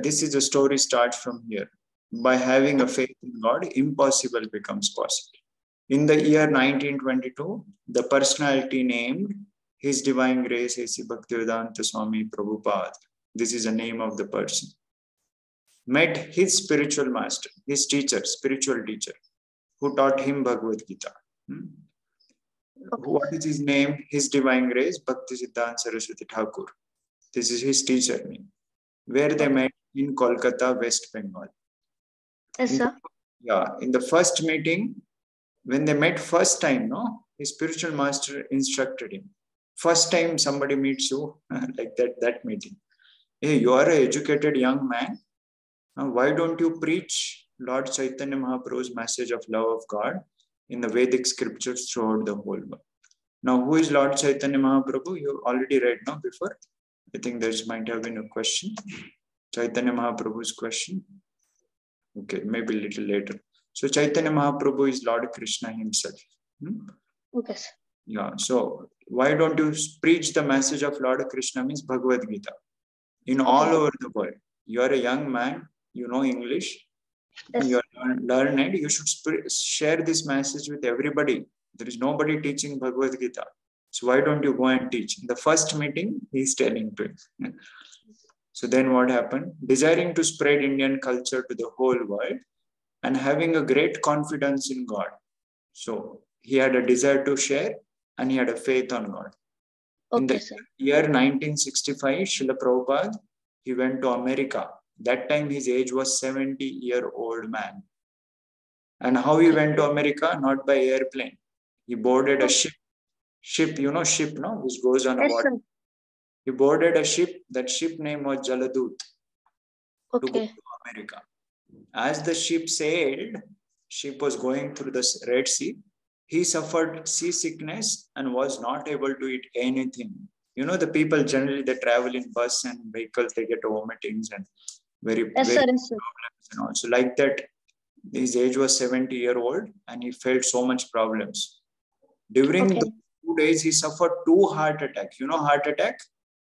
This is the story starts from here. By having a faith in God, impossible becomes possible. In the year 1922, the personality named His Divine Grace A.C. Bhaktivedanta Swami Prabhupada, this is the name of the person, met his spiritual master, his teacher, spiritual teacher, who taught him Bhagavad Gita. What is his name? His Divine Grace, Bhaktisiddhanta Saraswati Thakur. This is his teacher name. Where they met in Kolkata, West Bengal. Yes, sir. In the first meeting, when they met first time, his spiritual master instructed him. First time somebody meets you, like that meeting. Hey, you are an educated young man. Why don't you preach Lord Chaitanya Mahaprabhu's message of love of God in the Vedic scriptures throughout the whole world? Now, who is Lord Chaitanya Mahaprabhu? You already read before. I think there might have been a question. Chaitanya Mahaprabhu's question. Okay, maybe a little later. So Chaitanya Mahaprabhu is Lord Krishna himself. Okay, sir. Yeah, so why don't you preach the message of Lord Krishna, means Bhagavad Gita, in all over the world? You are a young man, you know English, Yes. you are learned, you should share this message with everybody. There is nobody teaching Bhagavad Gita. So why don't you go and teach? In the first meeting, he is telling to him. So then what happened? Desiring to spread Indian culture to the whole world and having a great confidence in God. So he had a desire to share and he had a faith on God. Okay, in the sir. year 1965, Srila Prabhupada, he went to America. That time his age was 70-year-old man. And how he went to America? Not by airplane. He boarded a ship. Ship, which goes on a water. Sir. He boarded a ship. That ship name was Jaladut. To go Okay. to America. As the ship sailed, ship was going through the Red Sea. He suffered seasickness and was not able to eat anything. The people generally, they travel in bus and vehicles, they get vomitings and very problems and also like that. His age was 70-year-old and he felt so much problems. During the 2 days, he suffered 2 heart attacks. You know heart attack?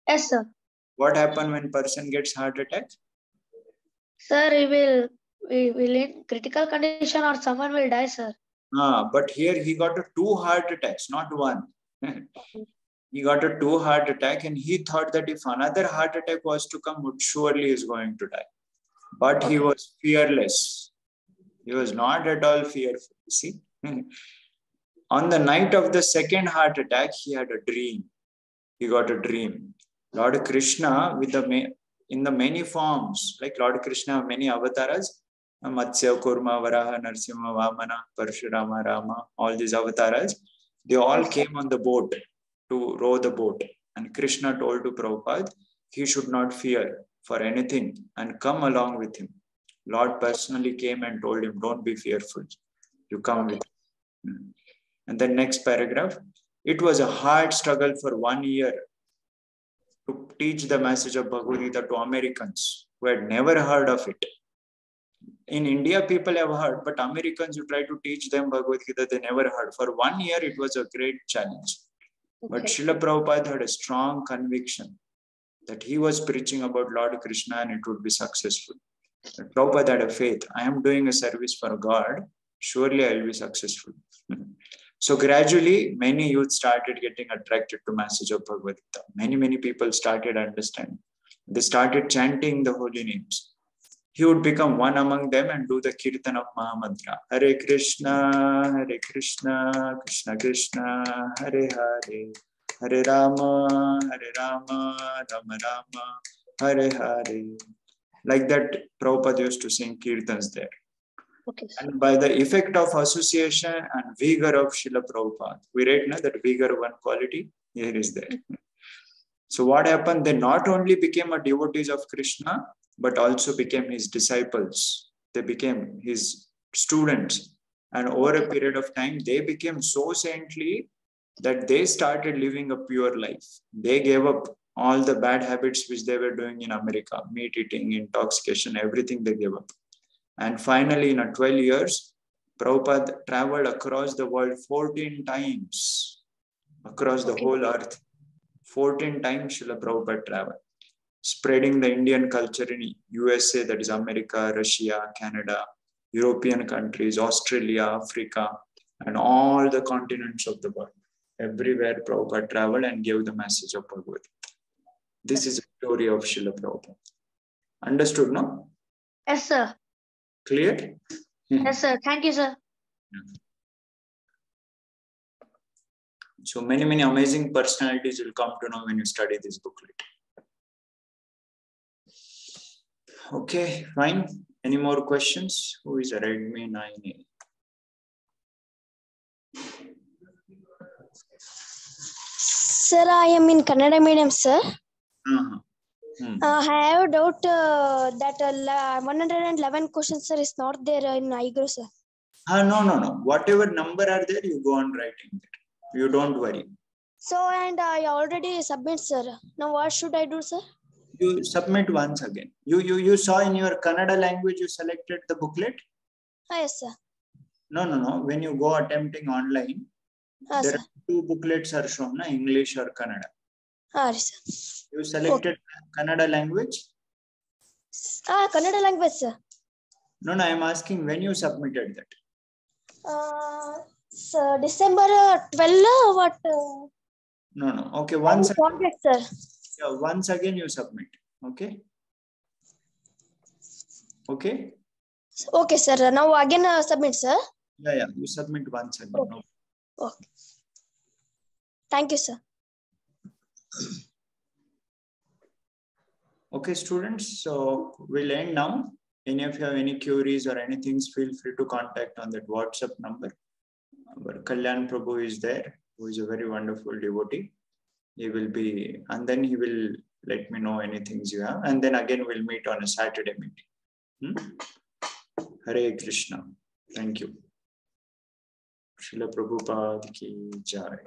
Yes, sir. What happens when person gets heart attack? Sir, he will in critical condition or someone will die, sir. But here he got 2 heart attacks, not 1. He got 2 heart attack and he thought that if another heart attack was to come, surely he is going to die. But he was fearless. He was not at all fearful. See? On the night of the second heart attack, he had a dream. He got a dream. Lord Krishna, in the many forms, like Lord Krishna, many avatars, Matsya, Kurma, Varaha, Narsimha, Vamana, Parshurama, Rama, all these avatars, they all came on the boat to row the boat. And Krishna told to Prabhupada, he should not fear for anything and come along with him. Lord personally came and told him, don't be fearful. You come with him. And then next paragraph, it was a hard struggle for 1 year to teach the message of Bhagavad Gita to Americans who had never heard of it. In India, people have heard, but Americans, you try to teach them Bhagavad Gita, they never heard. For 1 year, it was a great challenge. But Srila Prabhupada had a strong conviction that he was preaching about Lord Krishna and it would be successful. Prabhupada had a faith. I am doing a service for God. Surely I will be successful. So gradually, many youth started getting attracted to message of Bhagavad Gita. Many people started understanding. They started chanting the holy names. He would become one among them and do the kirtan of Mahamantra. Hare Krishna, Krishna Krishna, Hare Hare, Hare Rama, Rama Rama, Hare Hare. Like that, Prabhupada used to sing kirtans there. Okay, sir. And by the effect of association and vigor of Srila Prabhupada, we read now that vigor, one quality, here is there. So what happened? They not only became a devotees of Krishna, but also became his disciples. They became his students. And over a period of time, they became so saintly that they started living a pure life. They gave up all the bad habits which they were doing in America, meat eating, intoxication, everything they gave up. And finally, in 12 years, Prabhupada traveled across the world 14 times, across the whole earth. 14 times Srila Prabhupada traveled, spreading the Indian culture in USA, that is America, Russia, Canada, European countries, Australia, Africa, and all the continents of the world. Everywhere Prabhupada traveled and gave the message of Bhagavad Gita. This is the story of Srila Prabhupada. Understood, no? Yes, sir. Clear? Yes, sir. Thank you, sir. So many amazing personalities will come to know when you study this booklet. Okay, fine. Any more questions? Who is a Redmi 9A? Sir, I am in Kannada medium, sir. I have a doubt that 111 questions, sir, is not there in IGRO, sir. No. Whatever number are there, you go on writing it. You don't worry. So, and I already submit, sir. Now, what should I do, sir? You submit once again. You saw in your Kannada language, you selected the booklet? Yes, sir. No. When you go attempting online, there sir. are two booklets are shown, English or Kannada. Sir. You selected Kannada language? Kannada language, sir. No, I am asking when you submitted that. Sir, December 12, what? No. Okay, once again, sir. yeah, once again you submit. Okay? Okay? Okay, sir. Now again submit, sir. Yeah. You submit once again. Okay. Okay. Thank you, sir. Okay, students. So we'll end now. Any of you have any queries or anything, feel free to contact on that WhatsApp number. Our Kalyan Prabhu is there, who is a very wonderful devotee. He will be, and then he will let me know any things you have. And then again, we'll meet on a Saturday meeting. Hare Krishna. Thank you. Srila Prabhupada ki jai.